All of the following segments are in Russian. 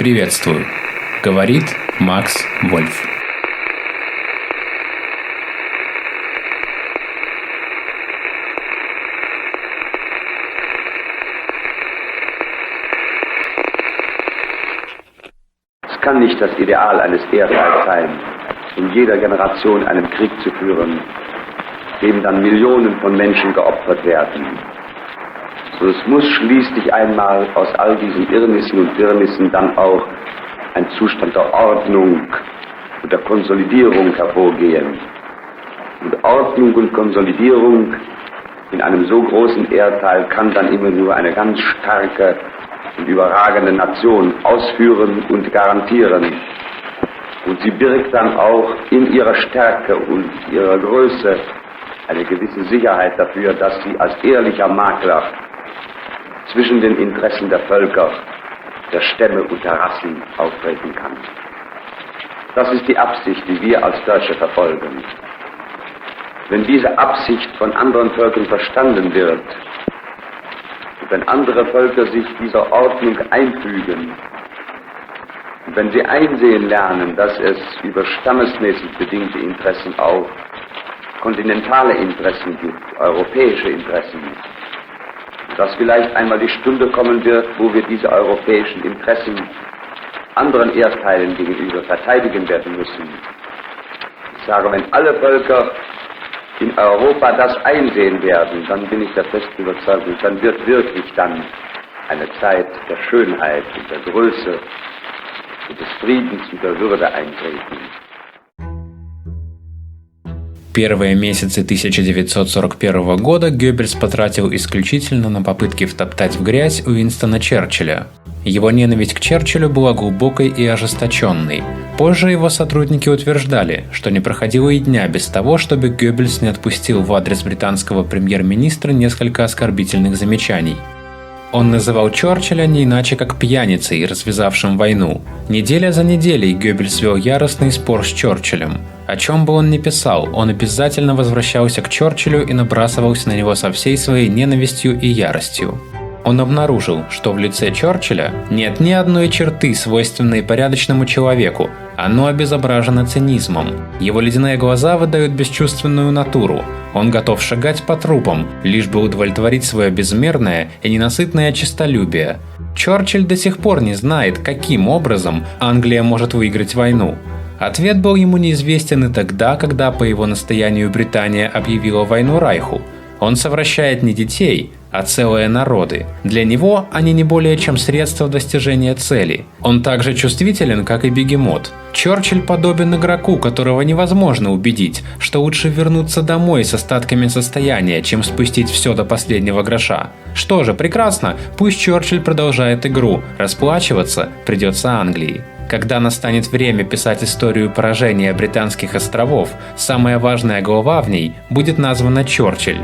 Приветствую, говорит Макс Вольф. Es kann nicht das Ideal eines Erdteils sein, in jeder Generation einen Krieg zu führen, dem dann Millionen von Menschen geopfert werden. So, es muss schließlich einmal aus all diesen Irrnissen und Wirrnissen dann auch ein Zustand der Ordnung und der Konsolidierung hervorgehen. Und Ordnung und Konsolidierung in einem so großen Erdteil kann dann immer nur eine ganz starke und überragende Nation ausführen und garantieren. Und sie birgt dann auch in ihrer Stärke und ihrer Größe eine gewisse Sicherheit dafür, dass sie als ehrlicher Makler zwischen den Interessen der Völker, der Stämme und der Rassen auftreten kann. Das ist die Absicht, die wir als Deutsche verfolgen. Wenn diese Absicht von anderen Völkern verstanden wird, und wenn andere Völker sich dieser Ordnung einfügen, und wenn sie einsehen lernen, dass es über stammesmäßig bedingte Interessen auch kontinentale Interessen gibt, europäische Interessen, dass vielleicht einmal die Stunde kommen wird, wo wir diese europäischen Interessen anderen Erdteilen gegenüber verteidigen werden müssen. Ich sage, wenn alle Völker in Europa das einsehen werden, dann bin ich der festen Überzeugung, dann wird wirklich dann eine Zeit der Schönheit und der Größe und des Friedens und der Würde eintreten. Первые месяцы 1941 года Геббельс потратил исключительно на попытки втоптать в грязь Уинстона Черчилля. Его ненависть к Черчиллю была глубокой и ожесточенной. Позже его сотрудники утверждали, что не проходило и дня без того, чтобы Геббельс не отпустил в адрес британского премьер-министра несколько оскорбительных замечаний. Он называл Черчилля не иначе как пьяницей, развязавшим войну. Неделя за неделей Геббельс вел яростный спор с Черчиллем. О чем бы он ни писал, он обязательно возвращался к Черчиллю и набрасывался на него со всей своей ненавистью и яростью. Он обнаружил, что в лице Черчилля нет ни одной черты, свойственной порядочному человеку, оно обезображено цинизмом. Его ледяные глаза выдают бесчувственную натуру. Он готов шагать по трупам, лишь бы удовлетворить свое безмерное и ненасытное честолюбие. Черчилль до сих пор не знает, каким образом Англия может выиграть войну. Ответ был ему неизвестен и тогда, когда по его настоянию Британия объявила войну Райху. Он совращает не детей, а целые народы. Для него они не более чем средство достижения цели. Он так же чувствителен, как и бегемот. Черчилль подобен игроку, которого невозможно убедить, что лучше вернуться домой с остатками состояния, чем спустить все до последнего гроша. Что же, прекрасно, пусть Черчилль продолжает игру, расплачиваться придется Англии. Когда настанет время писать историю поражения Британских островов, самая важная глава в ней будет названа Черчилль.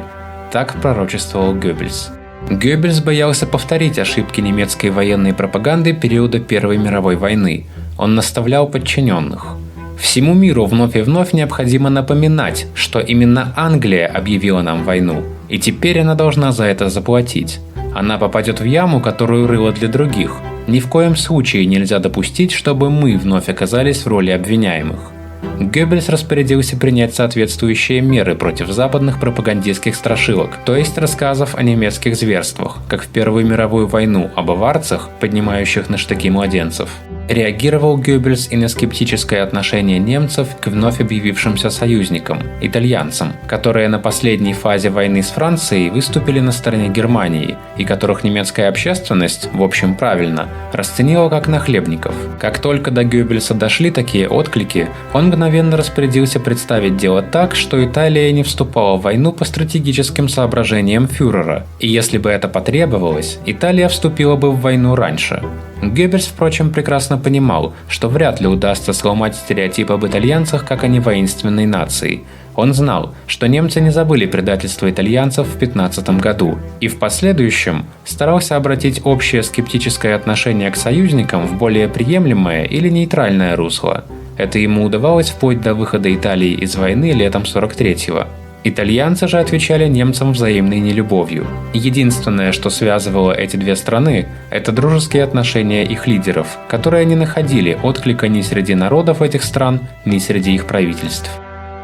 Так пророчествовал Геббельс. Геббельс боялся повторить ошибки немецкой военной пропаганды периода Первой мировой войны. Он наставлял подчиненных. Всему миру вновь и вновь необходимо напоминать, что именно Англия объявила нам войну, и теперь она должна за это заплатить. Она попадет в яму, которую рыла для других. Ни в коем случае нельзя допустить, чтобы мы вновь оказались в роли обвиняемых. Геббельс распорядился принять соответствующие меры против западных пропагандистских страшилок, то есть рассказов о немецких зверствах, как в Первую мировую войну об аварцах, поднимающих на штыки младенцев. Реагировал Геббельс и на скептическое отношение немцев к вновь объявившимся союзникам, итальянцам, которые на последней фазе войны с Францией выступили на стороне Германии, и которых немецкая общественность, в общем правильно, расценила как нахлебников. Как только до Геббельса дошли такие отклики, он мгновенно распорядился представить дело так, что Италия не вступала в войну по стратегическим соображениям фюрера, и если бы это потребовалось, Италия вступила бы в войну раньше. Геббельс, впрочем, прекрасно понимал, что вряд ли удастся сломать стереотип об итальянцах как о невоинственной нации. Он знал, что немцы не забыли предательство итальянцев в 15 году, и в последующем старался обратить общее скептическое отношение к союзникам в более приемлемое или нейтральное русло. Это ему удавалось вплоть до выхода Италии из войны летом 43-го. Итальянцы же отвечали немцам взаимной нелюбовью. Единственное, что связывало эти две страны, это дружеские отношения их лидеров, которые не находили отклика ни среди народов этих стран, ни среди их правительств.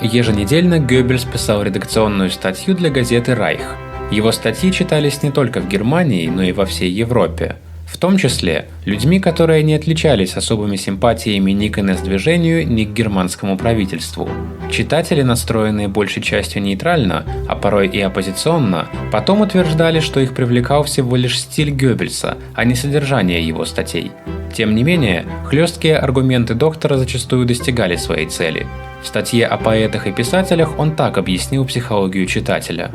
Еженедельно Геббельс писал редакционную статью для газеты «Райх». Его статьи читались не только в Германии, но и во всей Европе. В том числе людьми, которые не отличались особыми симпатиями ни к НС-движению, ни к германскому правительству. Читатели, настроенные большей частью нейтрально, а порой и оппозиционно, потом утверждали, что их привлекал всего лишь стиль Геббельса, а не содержание его статей. Тем не менее, хлесткие аргументы доктора зачастую достигали своей цели. В статье о поэтах и писателях он так объяснил психологию читателя.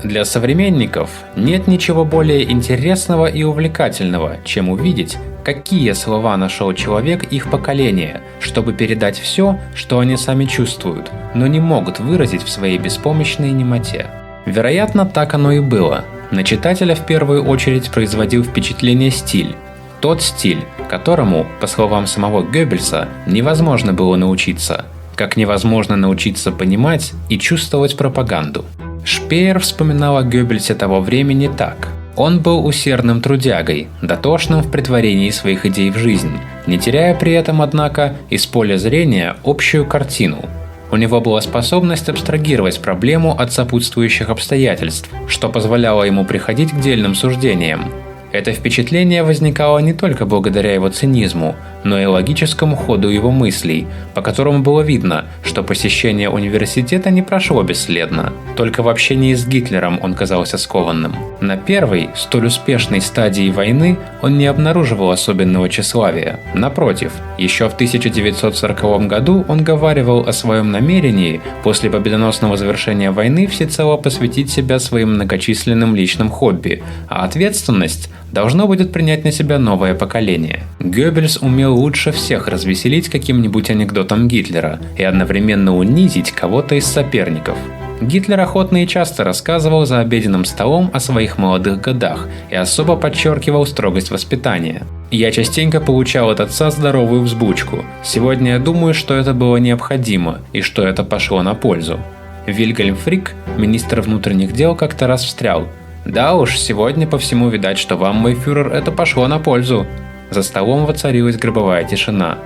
Для современников нет ничего более интересного и увлекательного, чем увидеть, какие слова нашел человек их поколения, чтобы передать все, что они сами чувствуют, но не могут выразить в своей беспомощной немоте. Вероятно, так оно и было. На читателя в первую очередь производил впечатление стиль. Тот стиль, которому, по словам самого Геббельса, невозможно было научиться, как невозможно научиться понимать и чувствовать пропаганду. Шпеер вспоминал о Геббельсе того времени так. Он был усердным трудягой, дотошным в претворении своих идей в жизнь, не теряя при этом, однако, из поля зрения общую картину. У него была способность абстрагировать проблему от сопутствующих обстоятельств, что позволяло ему приходить к дельным суждениям. Это впечатление возникало не только благодаря его цинизму, но и логическому ходу его мыслей, по которому было видно, что посещение университета не прошло бесследно. Только в общении с Гитлером он казался скованным. На первой, столь успешной стадии войны он не обнаруживал особенного тщеславия. Напротив, еще в 1940 году он говаривал о своем намерении после победоносного завершения войны всецело посвятить себя своим многочисленным личным хобби, а ответственность должно будет принять на себя новое поколение. Геббельс умел лучше всех развеселить каким-нибудь анекдотом Гитлера и одновременно унизить кого-то из соперников. Гитлер охотно и часто рассказывал за обеденным столом о своих молодых годах и особо подчеркивал строгость воспитания. Я частенько получал от отца здоровую взбучку. Сегодня я думаю, что это было необходимо и что это пошло на пользу. Вильгельм Фрик, министр внутренних дел, как-то раз встрял: «Да уж, сегодня по всему видать, что вам, мой фюрер, это пошло на пользу». За столом воцарилась гробовая тишина.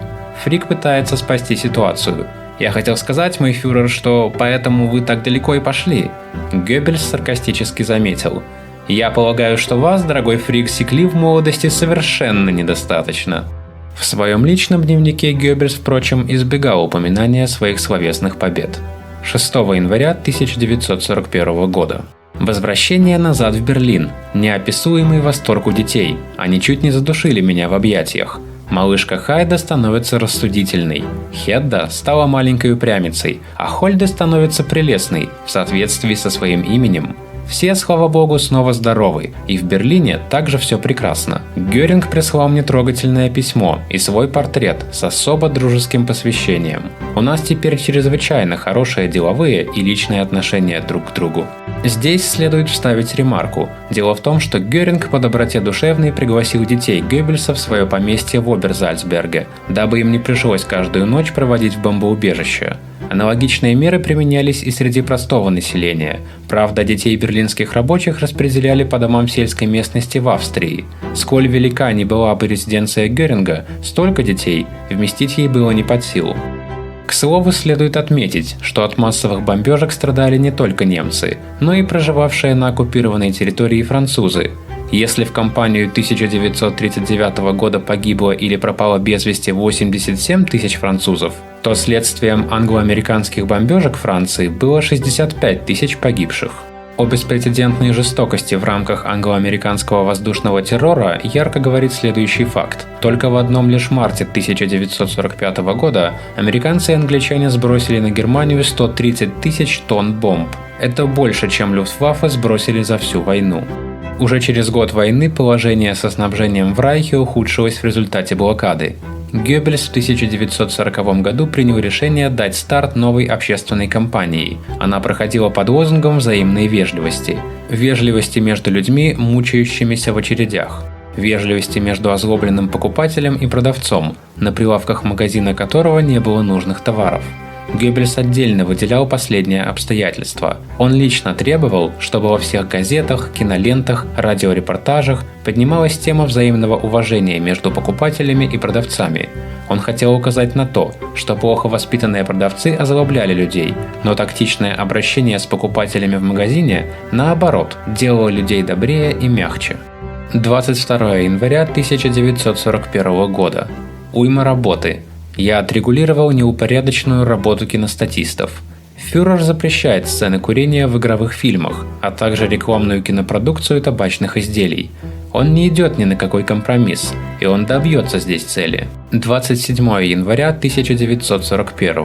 Фрик пытается спасти ситуацию. «Я хотел сказать, мой фюрер, что поэтому вы так далеко и пошли». Геббельс саркастически заметил: «Я полагаю, что вас, дорогой Фрик, секли в молодости совершенно недостаточно». В своем личном дневнике Геббельс, впрочем, избегал упоминания своих словесных побед. 6 января 1941 года. Возвращение назад в Берлин. Неописуемый восторг у детей. Они чуть не задушили меня в объятиях. Малышка Хайда становится рассудительной. Хедда стала маленькой упрямицей, а Хольда становится прелестной в соответствии со своим именем. Все, слава богу, снова здоровы, и в Берлине также все прекрасно. Гёринг прислал мне трогательное письмо и свой портрет с особо дружеским посвящением. У нас теперь чрезвычайно хорошие деловые и личные отношения друг к другу. Здесь следует вставить ремарку. Дело в том, что Гёринг по доброте душевной пригласил детей Геббельса в свое поместье в Оберзальцберге, дабы им не пришлось каждую ночь проводить в бомбоубежище. Аналогичные меры применялись и среди простого населения. Правда, детей берлинских рабочих распределяли по домам сельской местности в Австрии. Сколь велика ни была бы резиденция Гёринга, столько детей вместить ей было не под силу. К слову, следует отметить, что от массовых бомбежек страдали не только немцы, но и проживавшие на оккупированной территории французы. Если в кампанию 1939 года погибло или пропало без вести 87 тысяч французов, то следствием англо-американских бомбежек Франции было 65 тысяч погибших. О беспрецедентной жестокости в рамках англо-американского воздушного террора ярко говорит следующий факт. Только в одном лишь марте 1945 года американцы и англичане сбросили на Германию 130 тысяч тонн бомб. Это больше, чем Люфтваффе сбросили за всю войну. Уже через год войны положение со снабжением в Райхе ухудшилось в результате блокады. Геббельс в 1940 году принял решение дать старт новой общественной кампании. Она проходила под лозунгом взаимной вежливости. Вежливости между людьми, мучающимися в очередях. Вежливости между озлобленным покупателем и продавцом, на прилавках магазина которого не было нужных товаров. Геббельс отдельно выделял последнее обстоятельство. Он лично требовал, чтобы во всех газетах, кинолентах, радиорепортажах поднималась тема взаимного уважения между покупателями и продавцами. Он хотел указать на то, что плохо воспитанные продавцы озлобляли людей, но тактичное обращение с покупателями в магазине, наоборот, делало людей добрее и мягче. 22 января 1941 года. Уйма работы. Я отрегулировал неупорядоченную работу киностатистов. Фюрер запрещает сцены курения в игровых фильмах, а также рекламную кинопродукцию табачных изделий. Он не идет ни на какой компромисс, и он добьется здесь цели. 27 января 1941.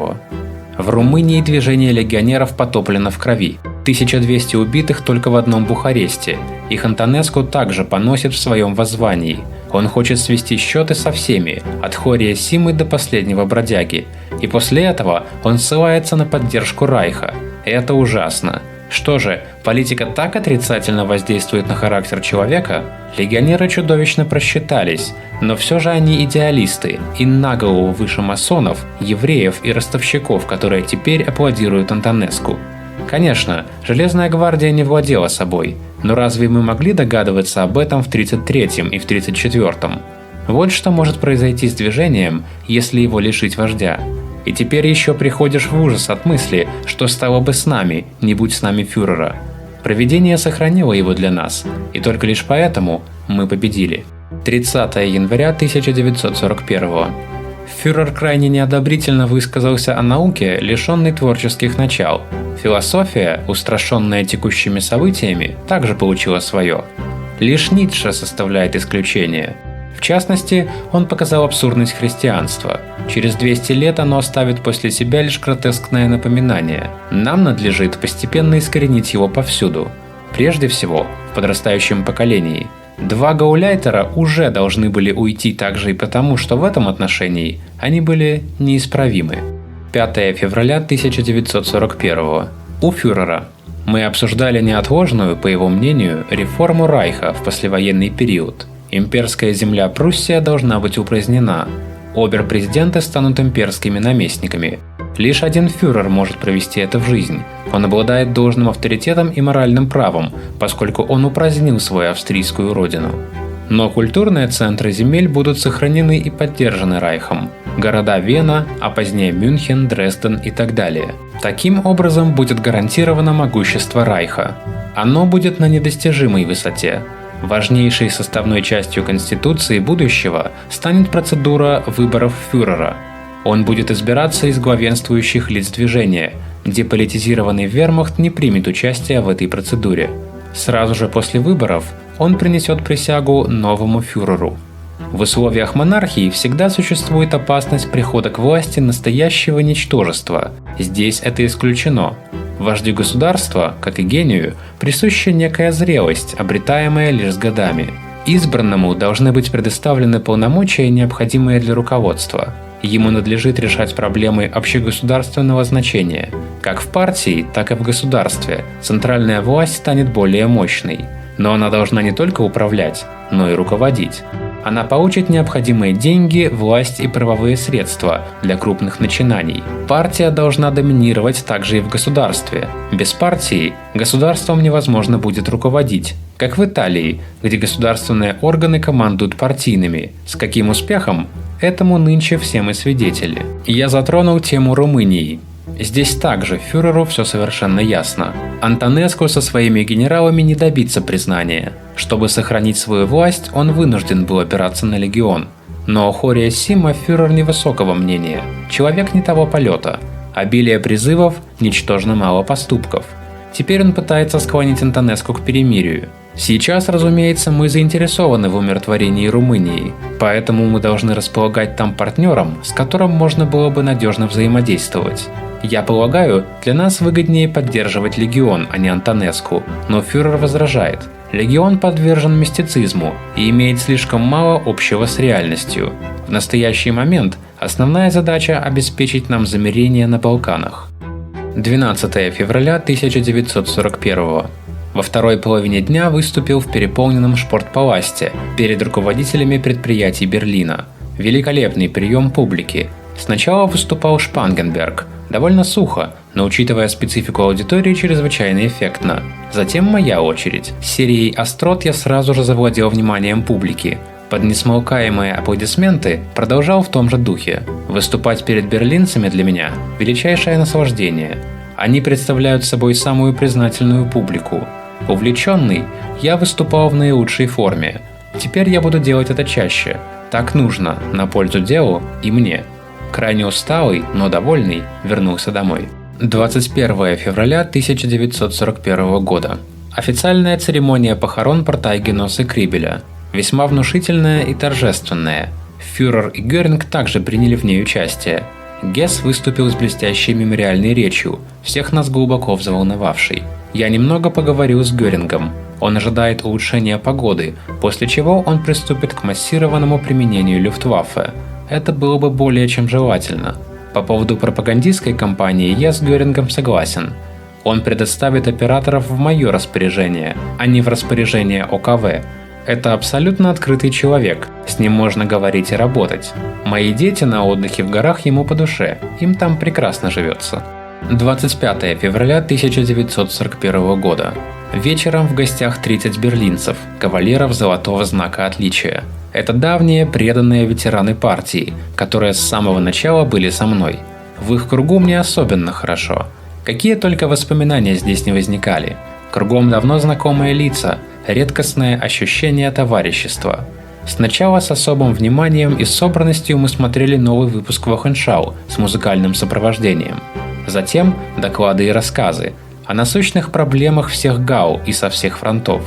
В Румынии движение легионеров потоплено в крови. 1200 убитых только в одном Бухаресте. Их Антонеску также поносит в своем воззвании. Он хочет свести счеты со всеми, от Хория Симы до последнего бродяги. И после этого он ссылается на поддержку Райха. Это ужасно. Что же, политика так отрицательно воздействует на характер человека? Легионеры чудовищно просчитались, но все же они идеалисты и на голову выше масонов, евреев и ростовщиков, которые теперь аплодируют Антонеску. Конечно, Железная гвардия не владела собой, но разве мы могли догадываться об этом в 1933 и в 1934? Вот что может произойти с движением, если его лишить вождя. И теперь еще приходишь в ужас от мысли, что стало бы с нами, не будь с нами фюрера. Провидение сохранило его для нас, и только лишь поэтому мы победили. 30 января 1941. Фюрер крайне неодобрительно высказался о науке, лишенной творческих начал. Философия, устрашенная текущими событиями, также получила свое. Лишь Ницше составляет исключение. В частности, он показал абсурдность христианства. Через 200 лет оно оставит после себя лишь гротескное напоминание. Нам надлежит постепенно искоренить его повсюду. Прежде всего, в подрастающем поколении. Два гауляйтера уже должны были уйти также и потому, что в этом отношении они были неисправимы. 5 февраля 1941. У фюрера. Мы обсуждали неотложную, по его мнению, реформу Райха в послевоенный период. Имперская земля Пруссия должна быть упразднена. Обер-президенты станут имперскими наместниками. Лишь один фюрер может провести это в жизнь. Он обладает должным авторитетом и моральным правом, поскольку он упразднил свою австрийскую родину. Но культурные центры земель будут сохранены и поддержаны Райхом. Города Вена, а позднее Мюнхен, Дрезден и так далее. Таким образом будет гарантировано могущество Райха. Оно будет на недостижимой высоте. Важнейшей составной частью Конституции будущего станет процедура выборов фюрера. Он будет избираться из главенствующих лиц движения. Деполитизированный вермахт не примет участия в этой процедуре. Сразу же после выборов он принесет присягу новому фюреру. В условиях монархии всегда существует опасность прихода к власти настоящего ничтожества. Здесь это исключено. Вождю государства, как и гению, присуща некая зрелость, обретаемая лишь с годами. Избранному должны быть предоставлены полномочия, необходимые для руководства. Ему надлежит решать проблемы общегосударственного значения. Как в партии, так и в государстве центральная власть станет более мощной. Но она должна не только управлять, но и руководить. Она получит необходимые деньги, власть и правовые средства для крупных начинаний. Партия должна доминировать также и в государстве. Без партии государством невозможно будет руководить, как в Италии, где государственные органы командуют партийными. С каким успехом? Этому нынче все мы свидетели. Я затронул тему Румынии. Здесь также фюреру все совершенно ясно. Антонеску со своими генералами не добиться признания. Чтобы сохранить свою власть, он вынужден был опираться на легион. Но Хория Сима фюрер невысокого мнения. Человек не того полета. Обилие призывов, ничтожно мало поступков. Теперь он пытается склонить Антонеску к перемирию. Сейчас, разумеется, мы заинтересованы в умиротворении Румынии, поэтому мы должны располагать там партнером, с которым можно было бы надежно взаимодействовать. Я полагаю, для нас выгоднее поддерживать легион, а не Антонеску, но фюрер возражает. Легион подвержен мистицизму и имеет слишком мало общего с реальностью. В настоящий момент основная задача – обеспечить нам замирение на Балканах. 12 февраля 1941. Во второй половине дня выступил в переполненном Шпортпаласте перед руководителями предприятий Берлина. Великолепный прием публики. Сначала выступал Шпангенберг. Довольно сухо, но учитывая специфику аудитории, чрезвычайно эффектно. Затем моя очередь. Серией острот я сразу же завладел вниманием публики. Под несмолкаемые аплодисменты продолжал в том же духе. Выступать перед берлинцами для меня – величайшее наслаждение. Они представляют собой самую признательную публику. Увлеченный, я выступал в наилучшей форме. Теперь я буду делать это чаще. Так нужно, на пользу делу и мне. Крайне усталый, но довольный, вернулся домой. 21 февраля 1941 года. Официальная церемония похорон Партайгеносса Крибеля. Весьма внушительная и торжественная. Фюрер и Гёринг также приняли в ней участие. Гесс выступил с блестящей мемориальной речью, всех нас глубоко взволновавшей. Я немного поговорил с Гёрингом. Он ожидает улучшения погоды, после чего он приступит к массированному применению Люфтваффе. Это было бы более чем желательно. По поводу пропагандистской кампании я с Гёрингом согласен. Он предоставит операторов в мое распоряжение, а не в распоряжение ОКВ. Это абсолютно открытый человек, с ним можно говорить и работать. Мои дети на отдыхе в горах ему по душе, им там прекрасно живется. 25 февраля 1941 года. Вечером в гостях 30 берлинцев, кавалеров Золотого знака отличия. Это давние преданные ветераны партии, которые с самого начала были со мной. В их кругу мне особенно хорошо. Какие только воспоминания здесь не возникали. Кругом давно знакомые лица, редкостное ощущение товарищества. Сначала с особым вниманием и собранностью мы смотрели новый выпуск Wochenschau с музыкальным сопровождением. Затем доклады и рассказы о насущных проблемах всех ГАУ и со всех фронтов.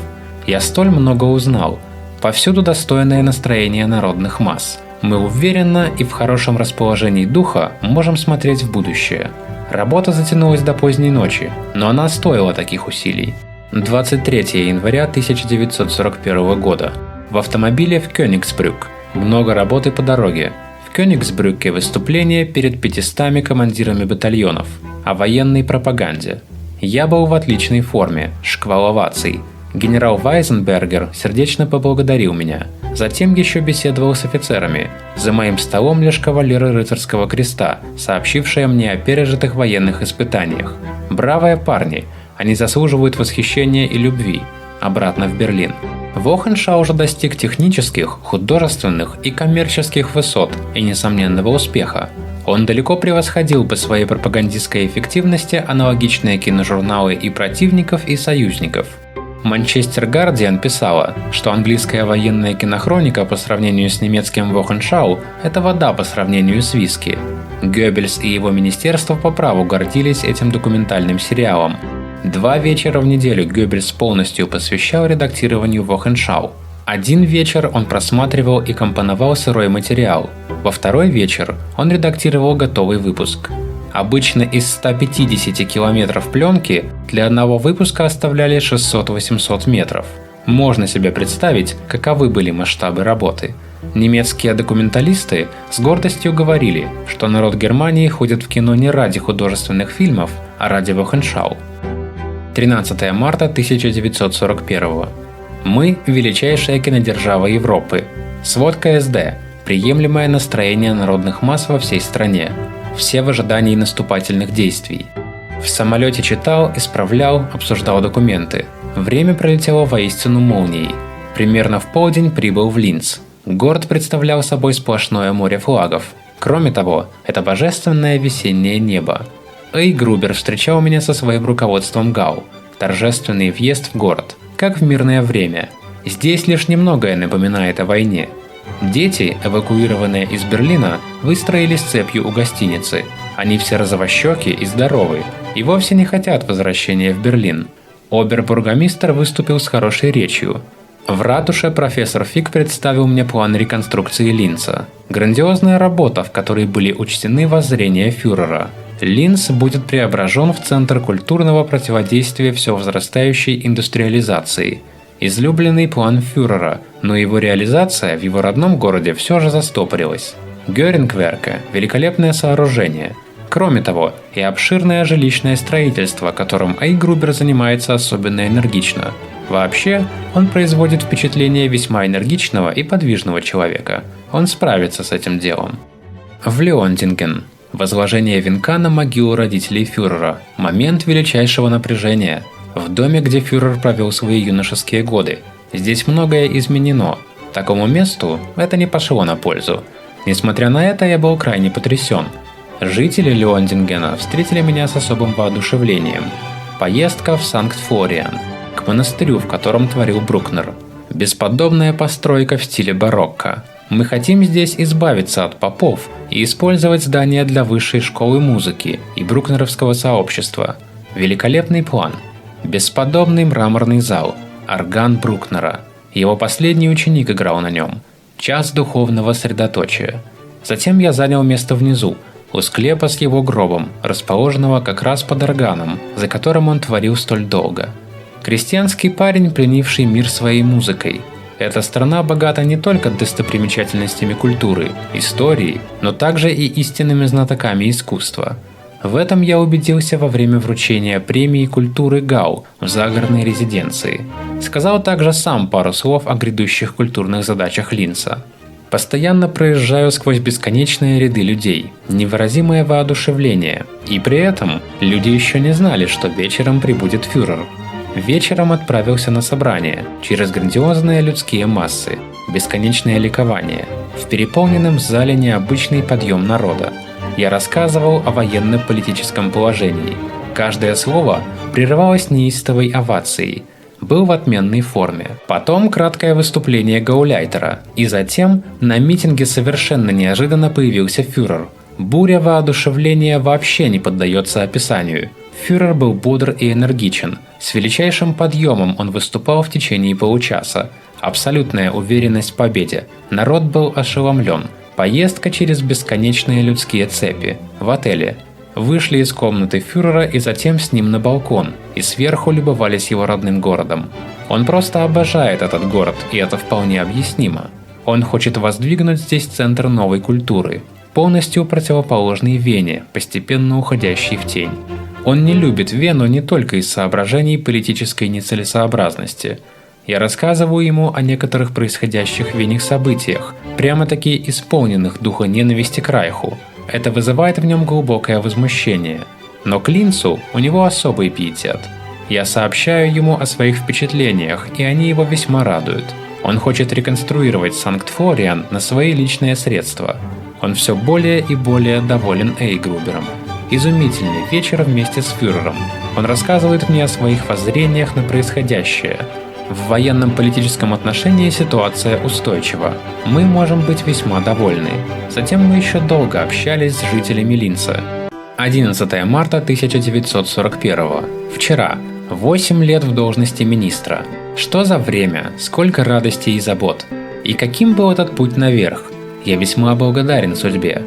Я столь много узнал. Повсюду достойное настроение народных масс. Мы уверенно и в хорошем расположении духа можем смотреть в будущее. Работа затянулась до поздней ночи, но она стоила таких усилий. 23 января 1941 года. В автомобиле в Кёнигсбрюк. Много работы по дороге. В Кёнигсбрюке выступление перед 500 командирами батальонов о военной пропаганде. Я был в отличной форме, шквал оваций. Генерал Вайзенбергер сердечно поблагодарил меня. Затем еще беседовал с офицерами. За моим столом лишь кавалеры рыцарского креста, сообщившие мне о пережитых военных испытаниях. Бравые парни, они заслуживают восхищения и любви. Обратно в Берлин. Wochenschau уже достиг технических, художественных и коммерческих высот и несомненного успеха. Он далеко превосходил по своей пропагандистской эффективности аналогичные киножурналы и противников, и союзников. Манчестер Гардиан писала, что английская военная кинохроника по сравнению с немецким Wochenschau – это вода по сравнению с виски. Геббельс и его министерство по праву гордились этим документальным сериалом. 2 вечера в неделю Геббельс полностью посвящал редактированию Wochenschau. Один вечер он просматривал и компоновал сырой материал. Во второй вечер он редактировал готовый выпуск. Обычно из 150 километров пленки для одного выпуска оставляли 600-800 метров. Можно себе представить, каковы были масштабы работы. Немецкие документалисты с гордостью говорили, что народ Германии ходит в кино не ради художественных фильмов, а ради Wochenschau. 13 марта 1941. Мы – величайшая кинодержава Европы. Сводка СД. Приемлемое настроение народных масс во всей стране. Все в ожидании наступательных действий. В самолете читал, исправлял, обсуждал документы. Время пролетело воистину молнией. Примерно в полдень прибыл в Линц. Город представлял собой сплошное море флагов. Кроме того, это божественное весеннее небо. Эй Грубер встречал меня со своим руководством ГАУ. Торжественный въезд в город, как в мирное время. Здесь лишь немногое напоминает о войне. Дети, эвакуированные из Берлина, выстроились цепью у гостиницы. Они все розовощеки и здоровы, и вовсе не хотят возвращения в Берлин. Обербургомистр выступил с хорошей речью. В ратуше профессор Фиг представил мне план реконструкции Линца. Грандиозная работа, в которой были учтены воззрения фюрера. Линц будет преображен в центр культурного противодействия все возрастающей индустриализации. Излюбленный план фюрера, но его реализация в его родном городе все же застопорилась. Гёрингверке – великолепное сооружение. Кроме того, и обширное жилищное строительство, которым Эйгрубер занимается особенно энергично. Вообще, он производит впечатление весьма энергичного и подвижного человека. Он справится с этим делом. В Леондинген. Возложение венка на могилу родителей фюрера. Момент величайшего напряжения. В доме, где фюрер провел свои юношеские годы. Здесь многое изменено. Такому месту это не пошло на пользу. Несмотря на это, я был крайне потрясен. Жители Леондингена встретили меня с особым воодушевлением. Поездка в Санкт-Флориан, к монастырю, в котором творил Брукнер. Бесподобная постройка в стиле барокко. Мы хотим здесь избавиться от попов и использовать здание для высшей школы музыки и брукнеровского сообщества. Великолепный план. Бесподобный мраморный зал. Орган Брукнера. Его последний ученик играл на нем. Час духовного средоточия. Затем я занял место внизу, у склепа с его гробом, расположенного как раз под органом, за которым он творил столь долго. Крестьянский парень, пленивший мир своей музыкой. Эта страна богата не только достопримечательностями культуры, истории, но также и истинными знатоками искусства. В этом я убедился во время вручения премии культуры ГАУ в загородной резиденции. Сказал также сам пару слов о грядущих культурных задачах Линца. Постоянно проезжаю сквозь бесконечные ряды людей, невыразимое воодушевление, и при этом люди еще не знали, что вечером прибудет фюрер. Вечером отправился на собрание, через грандиозные людские массы, бесконечное ликование, в переполненном зале необычный подъем народа. Я рассказывал о военно-политическом положении. Каждое слово прерывалось неистовой овацией. Был в отменной форме. Потом краткое выступление гауляйтера. И затем на митинге совершенно неожиданно появился фюрер. Буря воодушевления вообще не поддается описанию. Фюрер был бодр и энергичен. С величайшим подъемом он выступал в течение получаса. Абсолютная уверенность в победе. Народ был ошеломлен. Поездка через бесконечные людские цепи. В отеле. Вышли из комнаты фюрера и затем с ним на балкон, и сверху любовались его родным городом. Он просто обожает этот город, и это вполне объяснимо. Он хочет воздвигнуть здесь центр новой культуры, полностью противоположный Вене, постепенно уходящей в тень. Он не любит Вену не только из соображений политической нецелесообразности. Я рассказываю ему о некоторых происходящих в Вене событиях, прямо-таки исполненных духа ненависти к Райху. Это вызывает в нем глубокое возмущение. Но к Линцу у него особый пиетет. Я сообщаю ему о своих впечатлениях, и они его весьма радуют. Он хочет реконструировать Санкт-Флориан на свои личные средства. Он все более и более доволен Эйгрубером. Изумительный вечер вместе с фюрером. Он рассказывает мне о своих воззрениях на происходящее. В военном политическом отношении ситуация устойчива. Мы можем быть весьма довольны. Затем мы еще долго общались с жителями Линца. 11 марта 1941. Вчера. 8 лет в должности министра. Что за время, сколько радости и забот. И каким был этот путь наверх? Я весьма благодарен судьбе.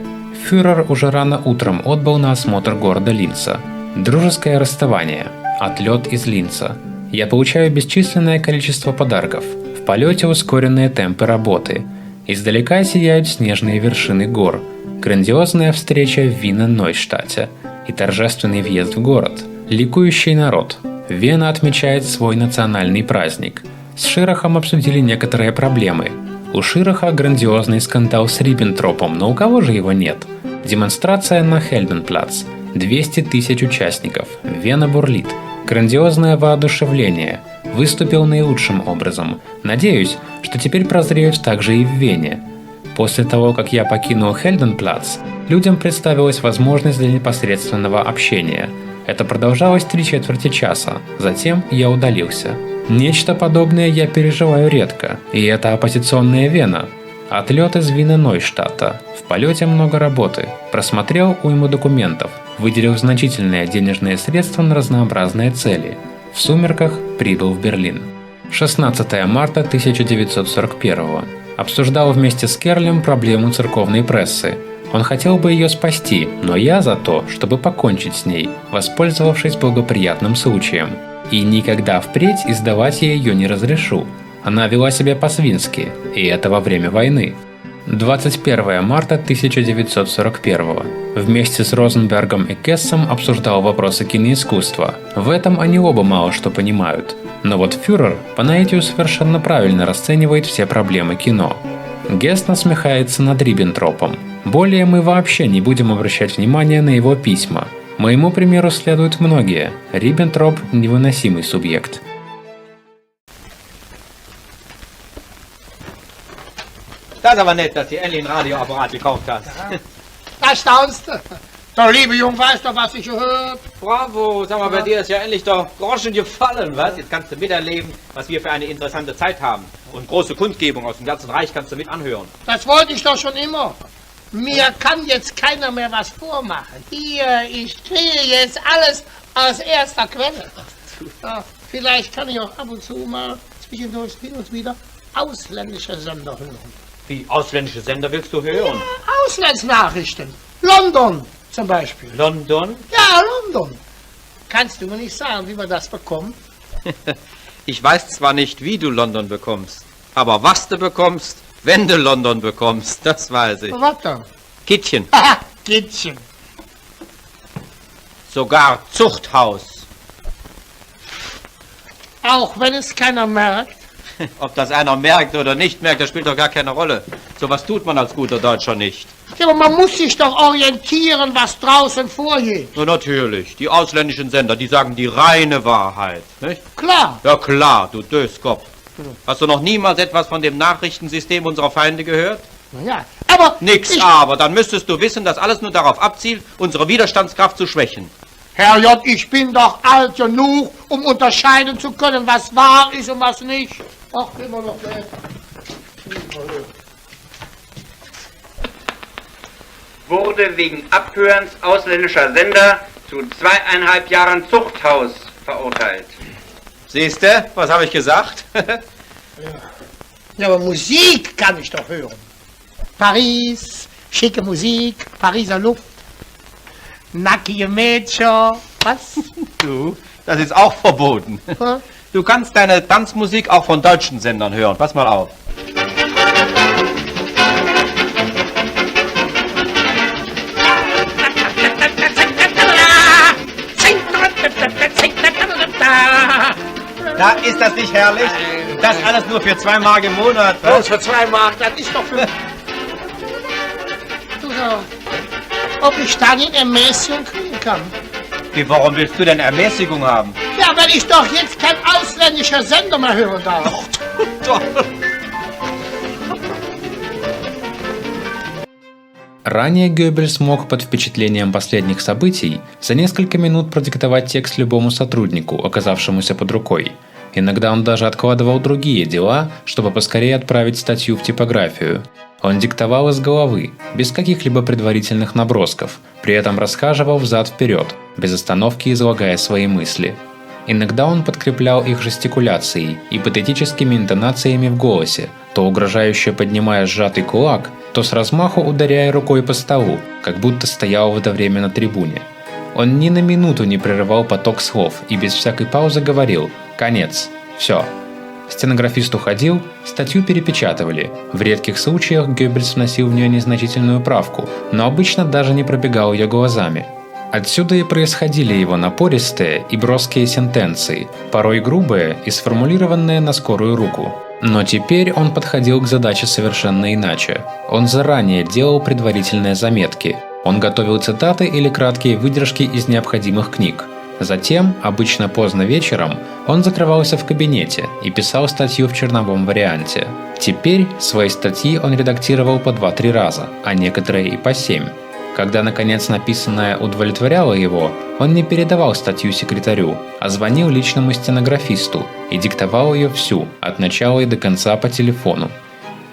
Фюрер уже рано утром отбыл на осмотр города Линца. Дружеское расставание. Отлет из Линца. Я получаю бесчисленное количество подарков. В полете ускоренные темпы работы. Издалека сияют снежные вершины гор. Грандиозная встреча в Вина-Нойштадте. И торжественный въезд в город. Ликующий народ. Вена отмечает свой национальный праздник. С Ширахом обсудили некоторые проблемы. У Шираха грандиозный скандал с Риббентропом, но у кого же его нет? Демонстрация на Хельденплац. 200 тысяч участников. Вена бурлит. Грандиозное воодушевление. Выступил наилучшим образом. Надеюсь, что теперь прозреют также и в Вене. После того, как я покинул Хельденплац, людям представилась возможность для непосредственного общения. Это продолжалось 3/4 часа. Затем я удалился. Нечто подобное я переживаю редко, и это оппозиционная Вена. Отлет из Вина-Нойштадта. В полете много работы. Просмотрел уйму документов. Выделил значительные денежные средства на разнообразные цели. В сумерках прибыл в Берлин. 16 марта 1941. Обсуждал вместе с Керлем проблему церковной прессы. Он хотел бы ее спасти, но я за то, чтобы покончить с ней, воспользовавшись благоприятным случаем. И никогда впредь издавать я ее не разрешу. Она вела себя по-свински, и это во время войны. 21 марта 1941. Вместе с Розенбергом и Кессом обсуждал вопросы киноискусства. В этом они оба мало что понимают. Но вот фюрер по наитию совершенно правильно расценивает все проблемы кино. Гесс насмехается над Риббентропом. Более мы вообще не будем обращать внимания на его письма. Моему примеру следуют многие. Риббентроп – невыносимый субъект. Das ist aber nett, dass du endlich ein Radioapparat gekauft hast. Da staunst du. Der liebe Junge weiß doch, was ich gehört. Bravo, sag mal, bei dir ist ja endlich doch Groschen gefallen, was? Jetzt kannst du miterleben, was wir für eine interessante Zeit haben. Und große Kundgebung aus dem ganzen Reich kannst du mit anhören. Das wollte ich doch schon immer. Mir kann jetzt keiner mehr was vormachen. Hier, ich kriege jetzt alles aus erster Quelle. Ja, vielleicht kann ich auch ab und zu mal zwischendurch hin und wieder ausländische Sender hören. Wie ausländische Sender willst du hören? Auslandsnachrichten. London zum Beispiel. London? Ja, London. Kannst du mir nicht sagen, wie man das bekommt? Ich weiß zwar nicht, wie du London bekommst, aber was du bekommst, wenn du London bekommst, das weiß ich. Was dann? Kittchen. Haha, Kittchen. Sogar Zuchthaus. Auch wenn es keiner merkt. Ob das einer merkt oder nicht merkt, das spielt doch gar keine Rolle. Sowas tut man als guter Deutscher nicht. Ja, aber man muss sich doch orientieren, was draußen vorgeht. So natürlich. Die ausländischen Sender, die sagen die reine Wahrheit. Nicht? Klar. Ja klar, du Döskopf. Hast du noch niemals etwas von dem Nachrichtensystem unserer Feinde gehört? Ja, aber... Nix aber, dann müsstest du wissen, dass alles nur darauf abzielt, unsere Widerstandskraft zu schwächen. Herr J., ich bin doch alt genug, um unterscheiden zu können, was wahr ist und was nicht. Ach, immer noch nicht. Wurde wegen Abhörens ausländischer Sender zu 2,5 Jahren Zuchthaus verurteilt. Siehst du, was habe ich gesagt? Ja, aber Musik kann ich doch hören. Paris, schicke Musik, Pariser Luft, nackige Mädchen, was? Du, das ist auch verboten. Hä? Du kannst deine Tanzmusik auch von deutschen Sendern hören. Pass mal auf. Da ist das nicht herrlich? Das alles nur für 2 Mark im Monat. Bloß für 2 Mark, das ist doch für... Du sag, ob ich da die Ermäßigung kriegen kann? Wie, warum willst du denn Ermäßigung haben? Ja, weil ich doch jetzt kein ausländischer Sender mehr hören darf. Ранее Геббельс мог под впечатлением последних событий за несколько минут продиктовать текст любому сотруднику, оказавшемуся под рукой. Иногда он даже откладывал другие дела, чтобы поскорее отправить статью в типографию. Он диктовал из головы, без каких-либо предварительных набросков, при этом расхаживал взад-вперед, без остановки излагая свои мысли. Иногда он подкреплял их жестикуляцией и патетическими интонациями в голосе, то угрожающе поднимая сжатый кулак, то с размаху ударяя рукой по столу, как будто стоял в это время на трибуне. Он ни на минуту не прерывал поток слов и без всякой паузы говорил «Конец. Все». Стенографист уходил, статью перепечатывали. В редких случаях Геббельс вносил в нее незначительную правку, но обычно даже не пробегал ее глазами. Отсюда и происходили его напористые и броские сентенции, порой грубые и сформулированные на скорую руку. Но теперь он подходил к задаче совершенно иначе. Он заранее делал предварительные заметки. Он готовил цитаты или краткие выдержки из необходимых книг. Затем, обычно поздно вечером, он закрывался в кабинете и писал статью в черновом варианте. Теперь свои статьи он редактировал по 2-3 раза, а некоторые и по 7. Когда, наконец, написанное удовлетворяло его, он не передавал статью секретарю, а звонил личному стенографисту и диктовал ее всю, от начала и до конца по телефону.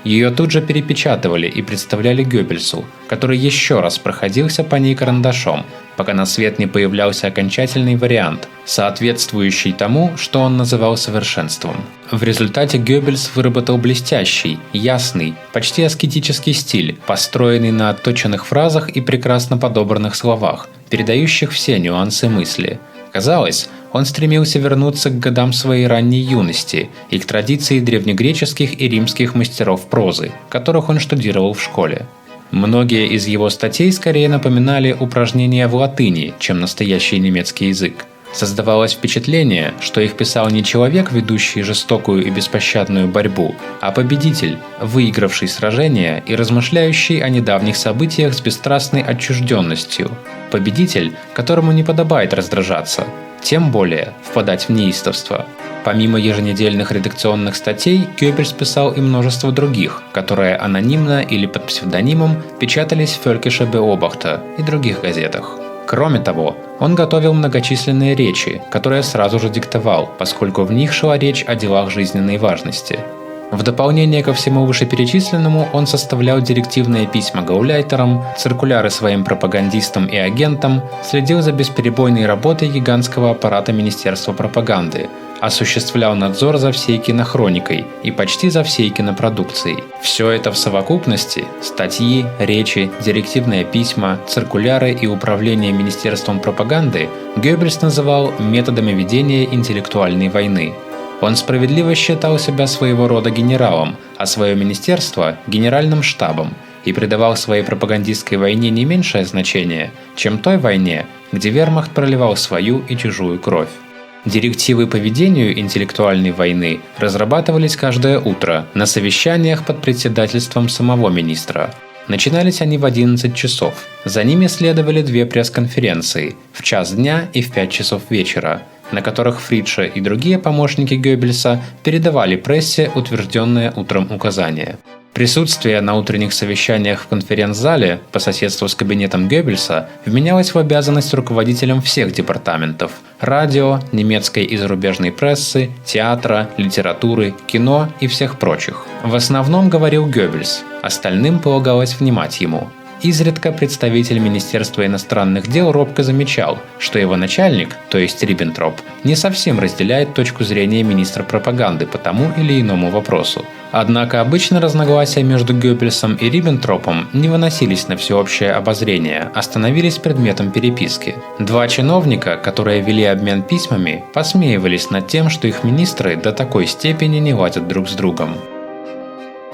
Ее тут же перепечатывали и представляли Геббельсу, который еще раз проходился по ней карандашом, пока на свет не появлялся окончательный вариант, соответствующий тому, что он называл совершенством. В результате Геббельс выработал блестящий, ясный, почти аскетический стиль, построенный на отточенных фразах и прекрасно подобранных словах, передающих все нюансы мысли. Казалось, он стремился вернуться к годам своей ранней юности и к традиции древнегреческих и римских мастеров прозы, которых он штудировал в школе. Многие из его статей скорее напоминали упражнения в латыни, чем настоящий немецкий язык. Создавалось впечатление, что их писал не человек, ведущий жестокую и беспощадную борьбу, а победитель, выигравший сражение и размышляющий о недавних событиях с бесстрастной отчужденностью. Победитель, которому не подобает раздражаться, тем более впадать в неистовство. Помимо еженедельных редакционных статей, Геббельс писал и множество других, которые анонимно или под псевдонимом печатались в Völkische Beobachter и других газетах. Кроме того, он готовил многочисленные речи, которые сразу же диктовал, поскольку в них шла речь о делах жизненной важности. В дополнение ко всему вышеперечисленному он составлял директивные письма гауляйтерам, циркуляры своим пропагандистам и агентам, следил за бесперебойной работой гигантского аппарата Министерства пропаганды, осуществлял надзор за всей кинохроникой и почти за всей кинопродукцией. Все это в совокупности – статьи, речи, директивные письма, циркуляры и управление Министерством пропаганды – Геббельс называл методами ведения интеллектуальной войны. Он справедливо считал себя своего рода генералом, а свое министерство – генеральным штабом, и придавал своей пропагандистской войне не меньшее значение, чем той войне, где вермахт проливал свою и чужую кровь. Директивы по ведению интеллектуальной войны разрабатывались каждое утро на совещаниях под председательством самого министра. Начинались они в 11 часов. За ними следовали 2 пресс-конференции – в час дня и в 5 часов вечера, на которых Фридше и другие помощники Геббельса передавали прессе утвержденные утром указания. Присутствие на утренних совещаниях в конференц-зале по соседству с кабинетом Геббельса вменялось в обязанность руководителям всех департаментов – радио, немецкой и зарубежной прессы, театра, литературы, кино и всех прочих. В основном говорил Геббельс, остальным полагалось внимать ему. Изредка представитель Министерства иностранных дел робко замечал, что его начальник, то есть Риббентроп, не совсем разделяет точку зрения министра пропаганды по тому или иному вопросу. Однако обычно разногласия между Геббельсом и Риббентропом не выносились на всеобщее обозрение, а становились предметом переписки. 2 чиновника, которые вели обмен письмами, посмеивались над тем, что их министры до такой степени не ладят друг с другом.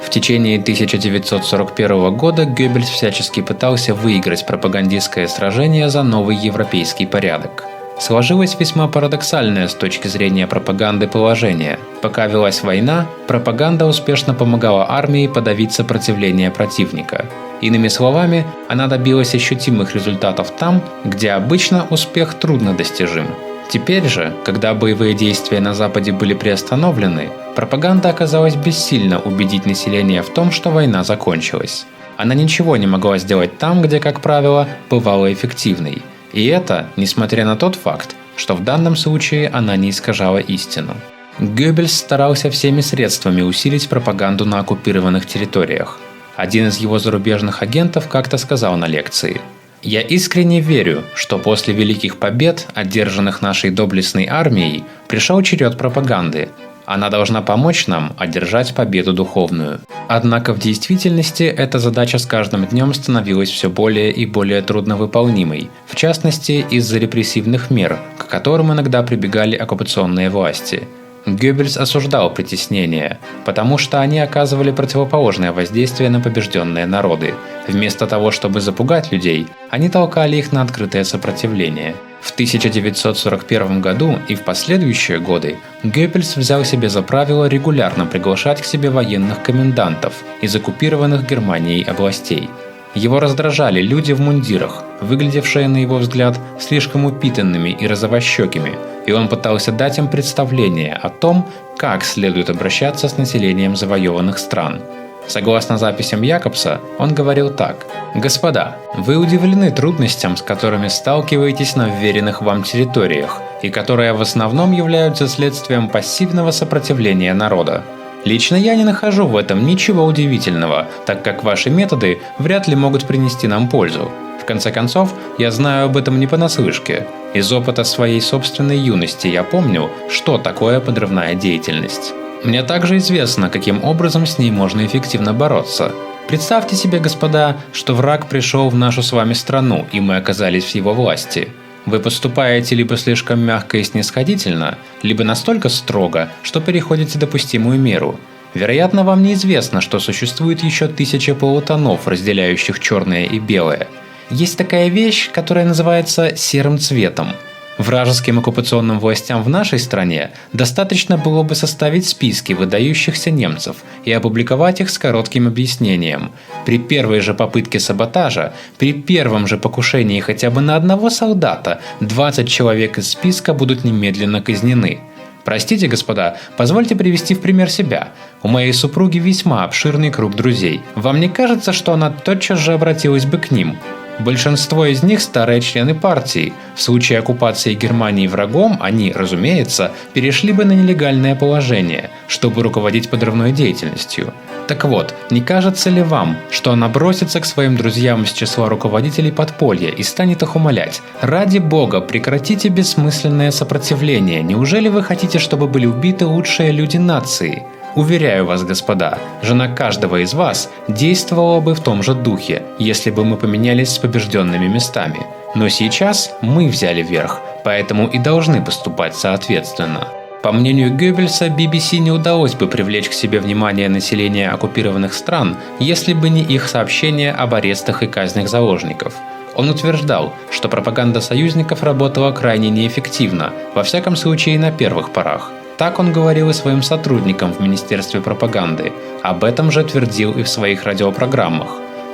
В течение 1941 года Геббельс всячески пытался выиграть пропагандистское сражение за новый европейский порядок. Сложилось весьма парадоксальное с точки зрения пропаганды положение. Пока велась война, пропаганда успешно помогала армии подавить сопротивление противника. Иными словами, она добилась ощутимых результатов там, где обычно успех трудно достижим. Теперь же, когда боевые действия на Западе были приостановлены, пропаганда оказалась бессильна убедить население в том, что война закончилась. Она ничего не могла сделать там, где, как правило, бывала эффективной. И это, несмотря на тот факт, что в данном случае она не искажала истину. Геббельс старался всеми средствами усилить пропаганду на оккупированных территориях. Один из его зарубежных агентов как-то сказал на лекции: «Я искренне верю, что после великих побед, одержанных нашей доблестной армией, пришел черед пропаганды. Она должна помочь нам одержать победу духовную». Однако в действительности эта задача с каждым днем становилась все более и более трудновыполнимой, в частности из-за репрессивных мер, к которым иногда прибегали оккупационные власти. Геббельс осуждал притеснения, потому что они оказывали противоположное воздействие на побежденные народы. Вместо того, чтобы запугать людей, они толкали их на открытое сопротивление. В 1941 году и в последующие годы Геббельс взял себе за правило регулярно приглашать к себе военных комендантов из оккупированных Германией областей. Его раздражали люди в мундирах, выглядевшие, на его взгляд, слишком упитанными и розовощекими, и он пытался дать им представление о том, как следует обращаться с населением завоеванных стран. Согласно записям Якобса, он говорил так: «Господа, вы удивлены трудностям, с которыми сталкиваетесь на вверенных вам территориях, и которые в основном являются следствием пассивного сопротивления народа. Лично я не нахожу в этом ничего удивительного, так как ваши методы вряд ли могут принести нам пользу. В конце концов, я знаю об этом не понаслышке. Из опыта своей собственной юности я помню, что такое подрывная деятельность. Мне также известно, каким образом с ней можно эффективно бороться. Представьте себе, господа, что враг пришел в нашу с вами страну, и мы оказались в его власти. Вы поступаете либо слишком мягко и снисходительно, либо настолько строго, что переходите допустимую меру. Вероятно, вам неизвестно, что существует еще 1000 полутонов, разделяющих черное и белое. Есть такая вещь, которая называется серым цветом. Вражеским оккупационным властям в нашей стране достаточно было бы составить списки выдающихся немцев и опубликовать их с коротким объяснением. При первой же попытке саботажа, при первом же покушении хотя бы на одного солдата, 20 человек из списка будут немедленно казнены. Простите, господа, позвольте привести в пример себя. У моей супруги весьма обширный круг друзей. Вам не кажется, что она тотчас же обратилась бы к ним? Большинство из них старые члены партии. В случае оккупации Германии врагом они, разумеется, перешли бы на нелегальное положение, чтобы руководить подрывной деятельностью. Так вот, не кажется ли вам, что она бросится к своим друзьям из числа руководителей подполья и станет их умолять: «Ради бога, прекратите бессмысленное сопротивление, неужели вы хотите, чтобы были убиты лучшие люди нации?» Уверяю вас, господа, жена каждого из вас действовала бы в том же духе, если бы мы поменялись с побежденными местами. Но сейчас мы взяли верх, поэтому и должны поступать соответственно. По мнению Геббельса, BBC не удалось бы привлечь к себе внимание населения оккупированных стран, если бы не их сообщения об арестах и казнях заложников. Он утверждал, что пропаганда союзников работала крайне неэффективно, во всяком случае на первых порах. Так он говорил и своим сотрудникам в Министерстве пропаганды, об этом же твердил и в своих радиопрограммах.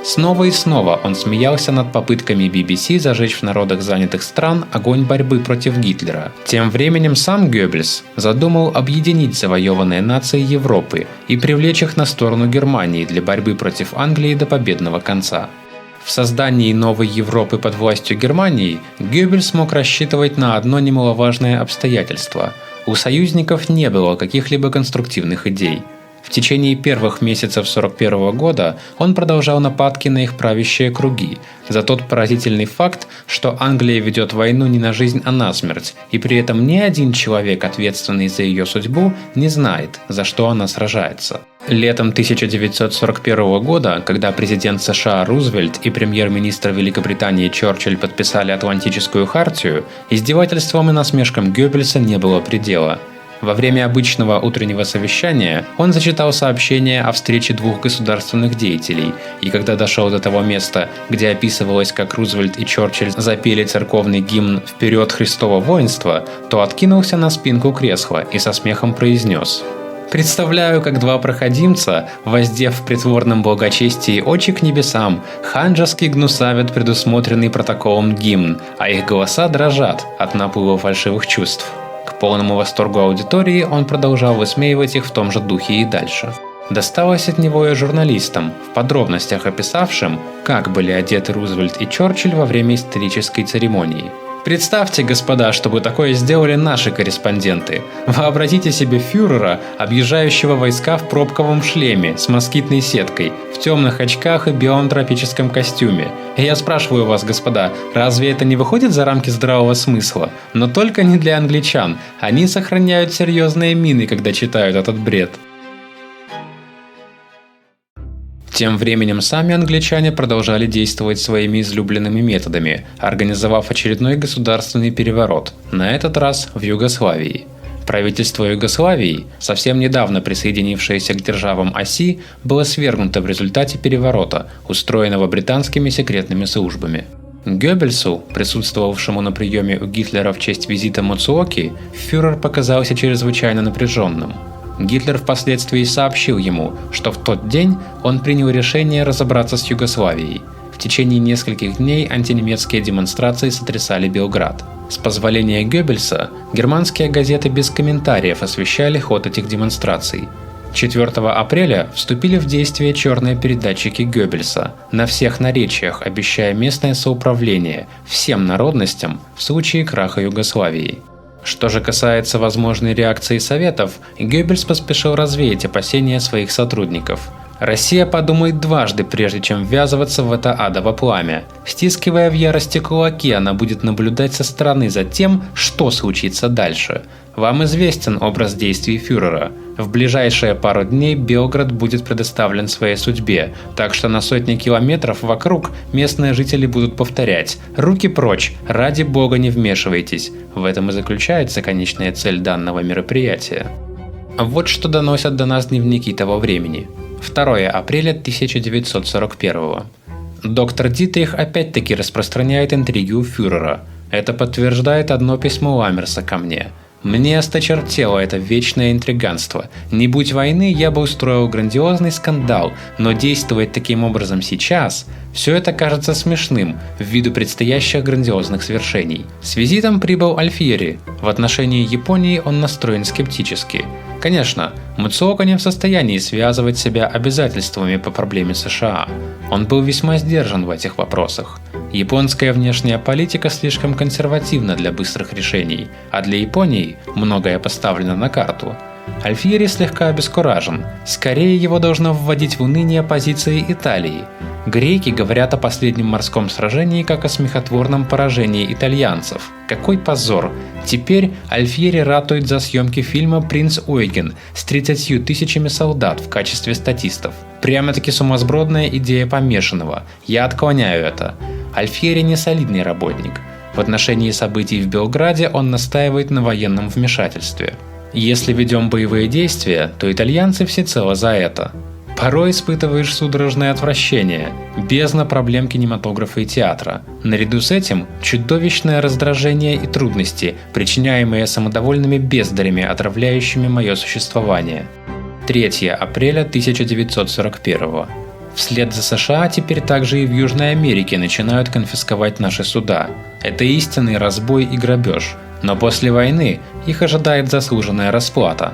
Снова и снова он смеялся над попытками BBC зажечь в народах занятых стран огонь борьбы против Гитлера. Тем временем сам Геббельс задумал объединить завоеванные нации Европы и привлечь их на сторону Германии для борьбы против Англии до победного конца. В создании новой Европы под властью Германии Геббельс мог рассчитывать на одно немаловажное обстоятельство – у союзников не было каких-либо конструктивных идей. В течение первых месяцев 1941 года он продолжал нападки на их правящие круги за тот поразительный факт, что Англия ведет войну не на жизнь, а на смерть, и при этом ни один человек, ответственный за ее судьбу, не знает, за что она сражается. Летом 1941 года, когда президент США Рузвельт и премьер-министр Великобритании Черчилль подписали Атлантическую хартию, издевательствам и насмешкам Геббельса не было предела. Во время обычного утреннего совещания он зачитал сообщение о встрече двух государственных деятелей, и когда дошел до того места, где описывалось, как Рузвельт и Черчилль запели церковный гимн «Вперед, Христово воинство», то откинулся на спинку кресла и со смехом произнес: «Представляю, как два проходимца, воздев в притворном благочестии очи к небесам, ханжески гнусавят предусмотренный протоколом гимн, а их голоса дрожат от наплыва фальшивых чувств». К полному восторгу аудитории он продолжал высмеивать их в том же духе и дальше. Досталось от него и журналистам, в подробностях описавшим, как были одеты Рузвельт и Черчилль во время исторической церемонии. Представьте, господа, чтобы такое сделали наши корреспонденты. Вообразите себе фюрера, объезжающего войска в пробковом шлеме с москитной сеткой, в темных очках и белом тропическом костюме. И я спрашиваю вас, господа, разве это не выходит за рамки здравого смысла? Но только не для англичан. Они сохраняют серьезные мины, когда читают этот бред. Тем временем сами англичане продолжали действовать своими излюбленными методами, организовав очередной государственный переворот, на этот раз в Югославии. Правительство Югославии, совсем недавно присоединившееся к державам оси, было свергнуто в результате переворота, устроенного британскими секретными службами. Геббельсу, присутствовавшему на приеме у Гитлера в честь визита Мацуоки, фюрер показался чрезвычайно напряженным. Гитлер впоследствии сообщил ему, что в тот день он принял решение разобраться с Югославией. В течение нескольких дней антинемецкие демонстрации сотрясали Белград. С позволения Геббельса, германские газеты без комментариев освещали ход этих демонстраций. 4 апреля вступили в действие черные передатчики Геббельса на всех наречиях, обещая местное соуправление всем народностям в случае краха Югославии. Что же касается возможной реакции Советов, Геббельс поспешил развеять опасения своих сотрудников. Россия подумает дважды, прежде чем ввязываться в это адово пламя. Стискивая в ярости кулаки, она будет наблюдать со стороны за тем, что случится дальше. Вам известен образ действий фюрера. В ближайшие пару дней Белград будет предоставлен своей судьбе, так что на сотни километров вокруг местные жители будут повторять: «Руки прочь, ради бога не вмешивайтесь». В этом и заключается конечная цель данного мероприятия. Вот что доносят до нас дневники того времени. 2 апреля 1941. Доктор Дитрих опять-таки распространяет интриги у фюрера. Это подтверждает одно письмо Ламмерса ко мне. Мне осточертело это вечное интриганство. Не будь войны, я бы устроил грандиозный скандал, но действовать таким образом сейчас, все это кажется смешным ввиду предстоящих грандиозных свершений. С визитом прибыл Альфьери. В отношении Японии он настроен скептически. Конечно, Муцуока не в состоянии связывать себя обязательствами по проблеме США. Он был весьма сдержан в этих вопросах. Японская внешняя политика слишком консервативна для быстрых решений, а для Японии многое поставлено на карту. Альфьери слегка обескуражен. Скорее его должно вводить в уныние позиции Италии. Греки говорят о последнем морском сражении как о смехотворном поражении итальянцев. Какой позор! Теперь Альфьери ратует за съемки фильма «Принц Ойген» с 30 тысячами солдат в качестве статистов. Прямо-таки сумасбродная идея помешанного. Я отклоняю это. Альфьери не солидный работник. В отношении событий в Белграде он настаивает на военном вмешательстве. Если ведем боевые действия, то итальянцы всецело за это. Порой испытываешь судорожное отвращение, бездна проблем кинематографа и театра. Наряду с этим чудовищное раздражение и трудности, причиняемые самодовольными бездарями, отравляющими мое существование. 3 апреля 1941. Вслед за США теперь также и в Южной Америке начинают конфисковать наши суда. Это истинный разбой и грабеж. Но после войны их ожидает заслуженная расплата.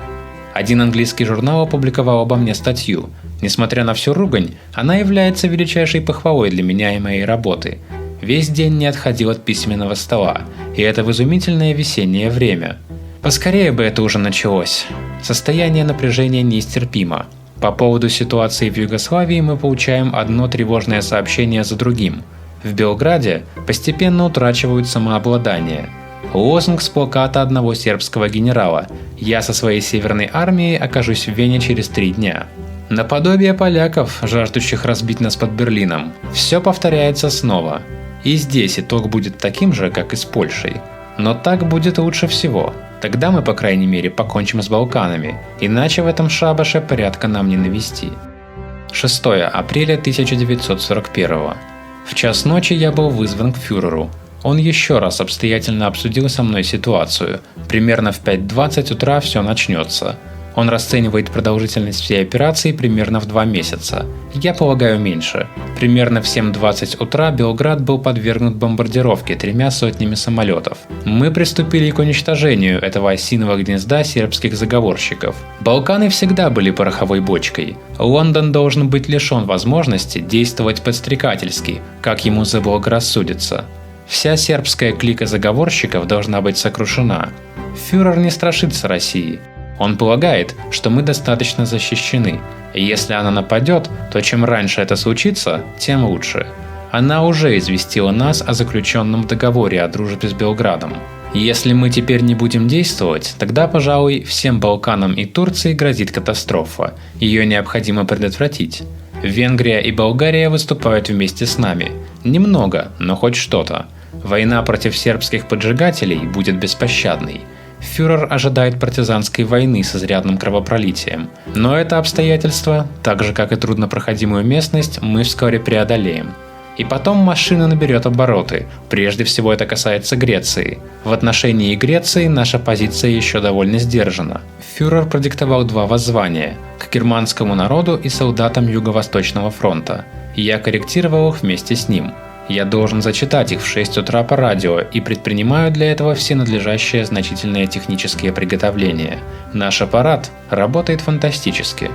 Один английский журнал опубликовал обо мне статью. Несмотря на всю ругань, она является величайшей похвалой для меня и моей работы. Весь день не отходил от письменного стола, и это в изумительное весеннее время. Поскорее бы это уже началось. Состояние напряжения нестерпимо. По поводу ситуации в Югославии мы получаем одно тревожное сообщение за другим. В Белграде постепенно утрачивают самообладание. Лозунг с плаката одного сербского генерала: «Я со своей северной армией окажусь в Вене через 3 дня». Наподобие поляков, жаждущих разбить нас под Берлином, все повторяется снова. И здесь итог будет таким же, как и с Польшей. Но так будет лучше всего. Тогда мы, по крайней мере, покончим с Балканами, иначе в этом шабаше порядка нам не навести. 6 апреля 1941. В час ночи я был вызван к фюреру. Он еще раз обстоятельно обсудил со мной ситуацию. Примерно в 5:20 утра все начнется. Он расценивает продолжительность всей операции примерно в 2 месяца. Я полагаю, меньше. Примерно в 7:20 утра Белград был подвергнут бомбардировке 3 сотнями самолетов. Мы приступили к уничтожению этого осиного гнезда сербских заговорщиков. Балканы всегда были пороховой бочкой. Лондон должен быть лишен возможности действовать подстрекательски, как ему заблагорассудится. Вся сербская клика заговорщиков должна быть сокрушена. Фюрер не страшится России. Он полагает, что мы достаточно защищены, и если она нападет, то чем раньше это случится, тем лучше. Она уже известила нас о заключенном договоре о дружбе с Белградом. Если мы теперь не будем действовать, тогда, пожалуй, всем Балканам и Турции грозит катастрофа. Ее необходимо предотвратить. Венгрия и Болгария выступают вместе с нами. Немного, но хоть что-то. Война против сербских поджигателей будет беспощадной. Фюрер ожидает партизанской войны с изрядным кровопролитием. Но это обстоятельство, так же как и труднопроходимую местность, мы вскоре преодолеем. И потом машина наберет обороты. Прежде всего это касается Греции. В отношении Греции наша позиция еще довольно сдержана. Фюрер продиктовал 2 воззвания – к германскому народу и солдатам Юго-Восточного фронта. Я корректировал их вместе с ним. Я должен зачитать их в 6 утра по радио и предпринимаю для этого все надлежащие значительные технические приготовления. Наш аппарат работает фантастически.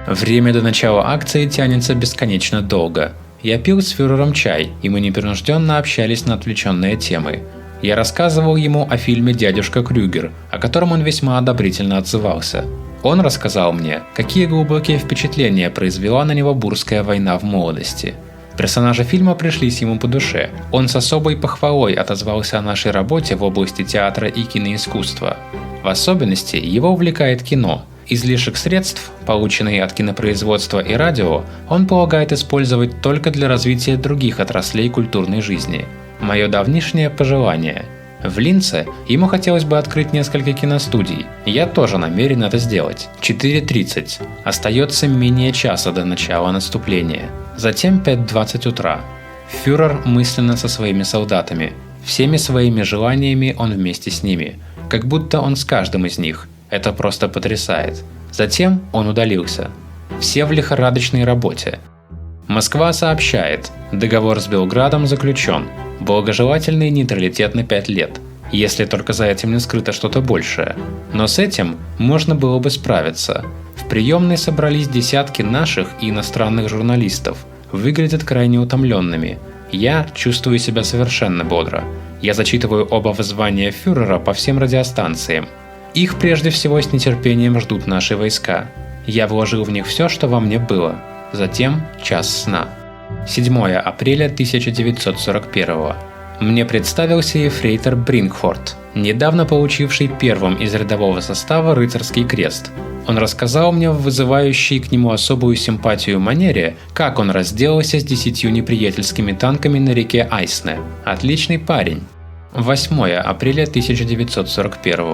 Время до начала акции тянется бесконечно долго. Я пил с фюрером чай, и мы непринужденно общались на отвлеченные темы. Я рассказывал ему о фильме «Дядюшка Крюгер», о котором он весьма одобрительно отзывался. Он рассказал мне, какие глубокие впечатления произвела на него Бурская война в молодости. Персонажи фильма пришлись ему по душе. Он с особой похвалой отозвался о нашей работе в области театра и киноискусства. В особенности его увлекает кино. Излишек средств, полученные от кинопроизводства и радио, он полагает использовать только для развития других отраслей культурной жизни. Мое давнишнее пожелание. В Линце ему хотелось бы открыть несколько киностудий. Я тоже намерен это сделать. 4:30. Остается менее часа до начала наступления. Затем 5:20 утра. Фюрер мысленно со своими солдатами. Всеми своими желаниями он вместе с ними, как будто он с каждым из них. Это просто потрясает. Затем он удалился. Все в лихорадочной работе. Москва сообщает, договор с Белградом заключен, благожелательный нейтралитет на 5 лет, если только за этим не скрыто что-то большее. Но с этим можно было бы справиться. В приемной собрались десятки наших и иностранных журналистов, выглядят крайне утомленными. Я чувствую себя совершенно бодро. Я зачитываю оба воззвания фюрера по всем радиостанциям. Их прежде всего с нетерпением ждут наши войска. Я вложил в них все, что во мне было. Затем час сна. 7 апреля 1941. Мне представился ефрейтор Брингфорд, недавно получивший первым из рядового состава рыцарский крест. Он рассказал мне в вызывающей к нему особую симпатию манере, как он разделался с 10 неприятельскими танками на реке Айсне. Отличный парень. 8 апреля 1941.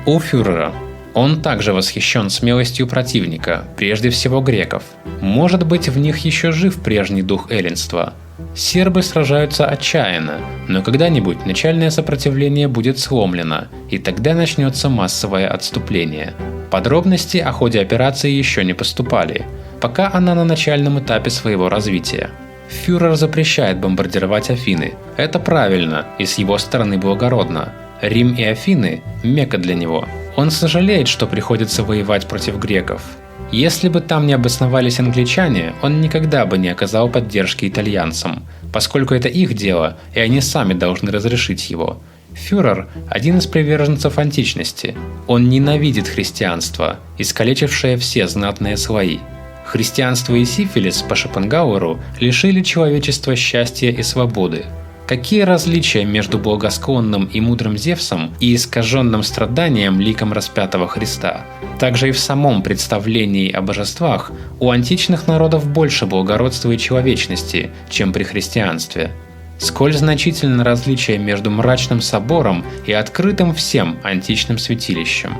У фюрера. Он также восхищен смелостью противника, прежде всего греков. Может быть, в них еще жив прежний дух эллинства. Сербы сражаются отчаянно, но когда-нибудь начальное сопротивление будет сломлено, и тогда начнется массовое отступление. Подробности о ходе операции еще не поступали, пока она на начальном этапе своего развития. Фюрер запрещает бомбардировать Афины. Это правильно и с его стороны благородно. Рим и Афины – Мекка для него. Он сожалеет, что приходится воевать против греков. Если бы там не обосновались англичане, он никогда бы не оказал поддержки итальянцам, поскольку это их дело, и они сами должны разрешить его. Фюрер – один из приверженцев античности. Он ненавидит христианство, искалечившее все знатные слои. Христианство и сифилис по Шопенгауэру лишили человечества счастья и свободы. Какие различия между благосклонным и мудрым Зевсом и искаженным страданием ликом распятого Христа? Также и в самом представлении о божествах у античных народов больше благородства и человечности, чем при христианстве. Сколь значительно различие между мрачным собором и открытым всем античным святилищем.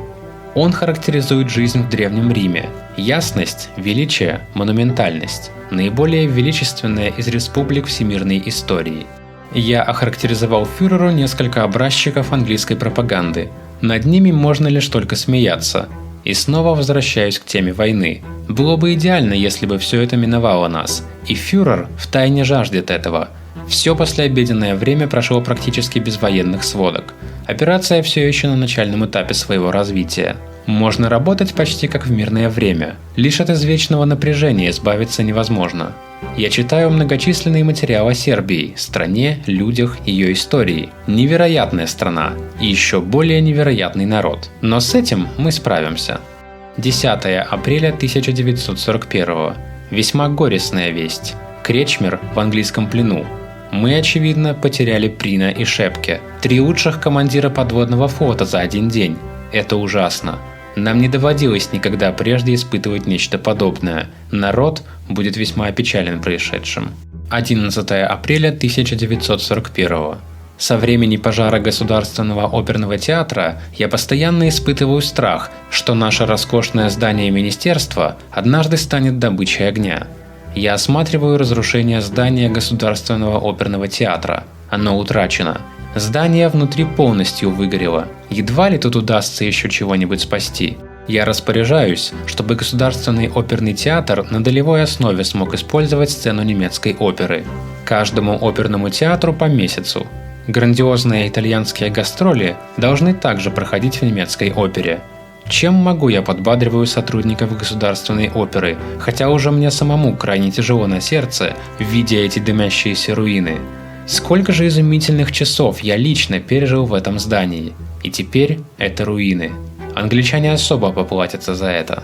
Он характеризует жизнь в Древнем Риме. Ясность, величие, монументальность – наиболее величественная из республик всемирной истории. Я охарактеризовал фюреру несколько образчиков английской пропаганды. Над ними можно лишь только смеяться. И снова возвращаюсь к теме войны. Было бы идеально, если бы все это миновало нас. И фюрер втайне жаждет этого. Все послеобеденное время прошло практически без военных сводок. Операция все еще на начальном этапе своего развития. Можно работать почти как в мирное время. Лишь от извечного напряжения избавиться невозможно. Я читаю многочисленные материалы о Сербии, стране, людях, ее истории. Невероятная страна и еще более невероятный народ. Но с этим мы справимся. 10 апреля 1941. Весьма горестная весть. Кречмер в английском плену. Мы, очевидно, потеряли Прина и Шепке, 3 лучших командира подводного флота за один день. Это ужасно. Нам не доводилось никогда прежде испытывать нечто подобное. Народ будет весьма опечален происшедшим. 11 апреля 1941. Со времени пожара Государственного оперного театра я постоянно испытываю страх, что наше роскошное здание министерства однажды станет добычей огня. Я осматриваю разрушение здания Государственного оперного театра. Оно утрачено. Здание внутри полностью выгорело. Едва ли тут удастся еще чего-нибудь спасти. Я распоряжаюсь, чтобы Государственный оперный театр на долевой основе смог использовать сцену немецкой оперы. Каждому оперному театру по месяцу. Грандиозные итальянские гастроли должны также проходить в немецкой опере. Чем могу, я подбадриваю сотрудников Государственной оперы, хотя уже мне самому крайне тяжело на сердце, видя эти дымящиеся руины. Сколько же изумительных часов я лично пережил в этом здании. И теперь это руины. Англичане особо поплатятся за это.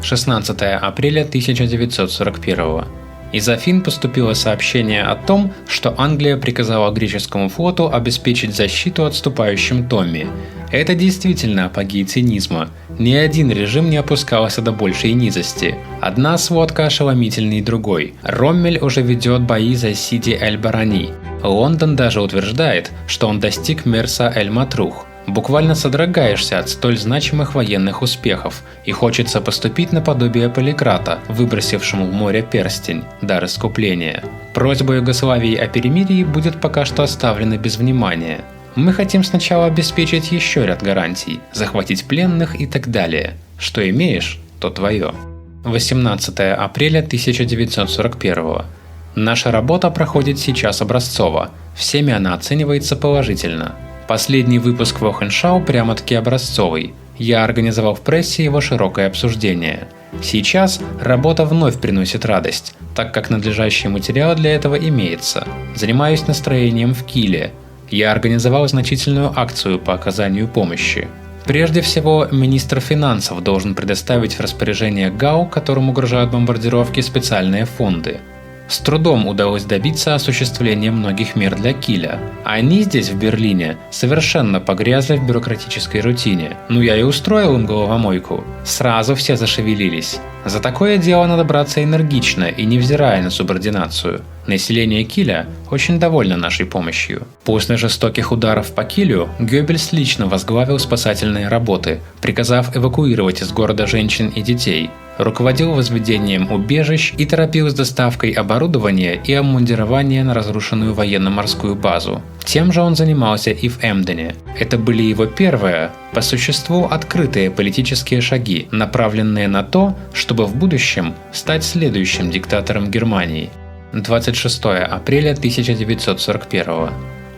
16 апреля 1941. Из Афин поступило сообщение о том, что Англия приказала греческому флоту обеспечить защиту отступающим Томми. Это действительно апогей цинизма. Ни один режим не опускался до большей низости. Одна сводка ошеломительней другой. Роммель уже ведет бои за Сиди-эль-Барани. Лондон даже утверждает, что он достиг Мерса-эль-Матрух. Буквально содрогаешься от столь значимых военных успехов, и хочется поступить наподобие Поликрата, выбросившему в море перстень, дар искупления. Просьба Югославии о перемирии будет пока что оставлена без внимания. Мы хотим сначала обеспечить еще ряд гарантий, захватить пленных и так далее. Что имеешь, то твое. 18 апреля 1941. Наша работа проходит сейчас образцово, всеми она оценивается положительно. Последний выпуск Wochenschau прямо-таки образцовый. Я организовал в прессе его широкое обсуждение. Сейчас работа вновь приносит радость, так как надлежащий материал для этого имеется. Занимаюсь настроением в Киле. Я организовал значительную акцию по оказанию помощи. Прежде всего, министр финансов должен предоставить в распоряжение ГАУ, которому угрожают бомбардировки, специальные фонды. С трудом удалось добиться осуществления многих мер для Киля. Они здесь, в Берлине, совершенно погрязли в бюрократической рутине. Ну я и устроил им головомойку. Сразу все зашевелились. За такое дело надо браться энергично и невзирая на субординацию. Население Киля очень довольно нашей помощью. После жестоких ударов по Килю Геббельс лично возглавил спасательные работы, приказав эвакуировать из города женщин и детей. Руководил возведением убежищ и торопил с доставкой оборудования и обмундирования на разрушенную военно-морскую базу. Тем же он занимался и в Эмдене. Это были его первые, по существу открытые политические шаги, направленные на то, чтобы в будущем стать следующим диктатором Германии. 26 апреля 1941.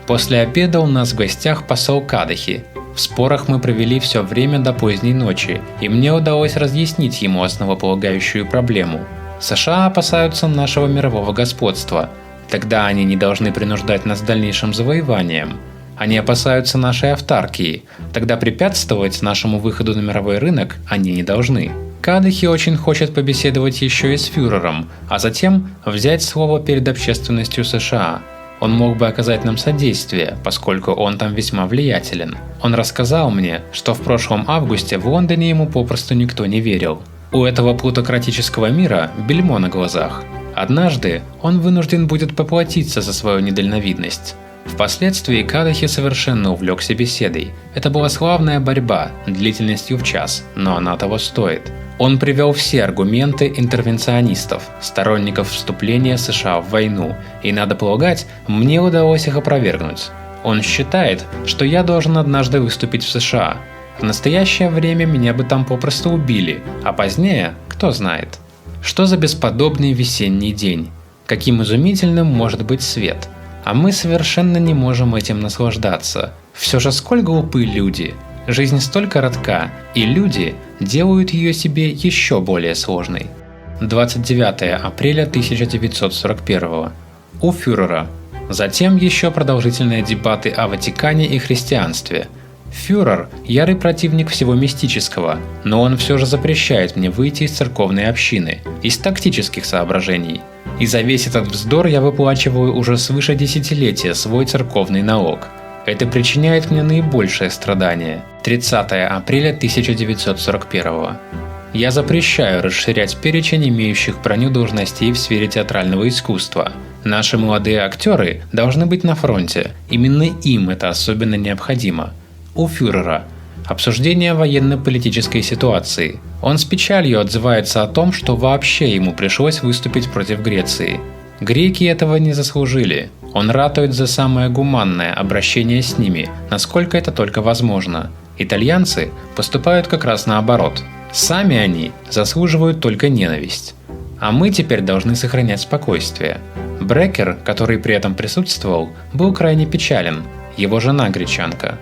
После обеда у нас в гостях посол Кадахи. В спорах мы провели все время до поздней ночи, и мне удалось разъяснить ему основополагающую проблему. США опасаются нашего мирового господства. Тогда они не должны принуждать нас к дальнейшим завоеваниям. Они опасаются нашей автаркии. Тогда препятствовать нашему выходу на мировой рынок они не должны. Кадахи очень хочет побеседовать еще и с фюрером, а затем взять слово перед общественностью США. Он мог бы оказать нам содействие, поскольку он там весьма влиятелен. Он рассказал мне, что в прошлом августе в Лондоне ему попросту никто не верил. У этого плутократического мира бельмо на глазах. Однажды он вынужден будет поплатиться за свою недальновидность. Впоследствии Кадахи совершенно увлекся беседой. Это была славная борьба, длительностью в час, но она того стоит. Он привел все аргументы интервенционистов, сторонников вступления США в войну, и, надо полагать, мне удалось их опровергнуть. Он считает, что я должен однажды выступить в США. В настоящее время меня бы там попросту убили, а позднее, кто знает. Что за бесподобный весенний день? Каким изумительным может быть свет? А мы совершенно не можем этим наслаждаться. Все же сколь глупы люди. Жизнь столь коротка, и люди делают ее себе еще более сложной. 29 апреля 1941. У фюрера. Затем еще продолжительные дебаты о Ватикане и христианстве. Фюрер – ярый противник всего мистического, но он все же запрещает мне выйти из церковной общины, из тактических соображений. И за весь этот вздор я выплачиваю уже свыше десятилетия свой церковный налог. Это причиняет мне наибольшее страдание. 30 апреля 1941. Я запрещаю расширять перечень имеющих броню должностей в сфере театрального искусства. Наши молодые актеры должны быть на фронте. Именно им это особенно необходимо. У фюрера. Обсуждение военно-политической ситуации. Он с печалью отзывается о том, что вообще ему пришлось выступить против Греции. Греки этого не заслужили. Он ратует за самое гуманное обращение с ними, насколько это только возможно. Итальянцы поступают как раз наоборот. Сами они заслуживают только ненависть. А мы теперь должны сохранять спокойствие. Брекер, который при этом присутствовал, был крайне печален. Его жена гречанка.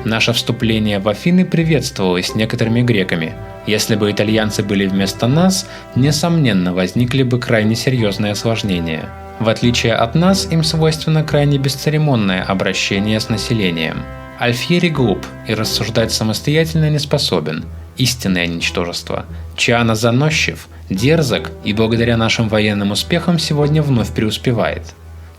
Наше вступление в Афины приветствовалось некоторыми греками. Если бы итальянцы были вместо нас, несомненно возникли бы крайне серьезные осложнения. В отличие от нас, им свойственно крайне бесцеремонное обращение с населением. Альфьери глуп и рассуждать самостоятельно не способен. Истинное ничтожество. Чиано заносчив, дерзок и благодаря нашим военным успехам сегодня вновь преуспевает.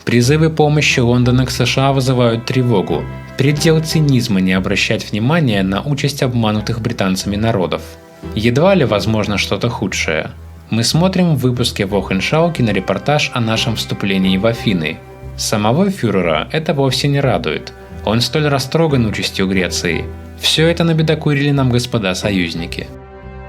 Призывы помощи Лондона к США вызывают тревогу. Предел цинизма не обращать внимания на участь обманутых британцами народов. Едва ли возможно что-то худшее. Мы смотрим в выпуске Wochenschau кинорепортаж о нашем вступлении в Афины. Самого фюрера это вовсе не радует. Он столь растроган участью Греции. Все это набедокурили нам господа союзники.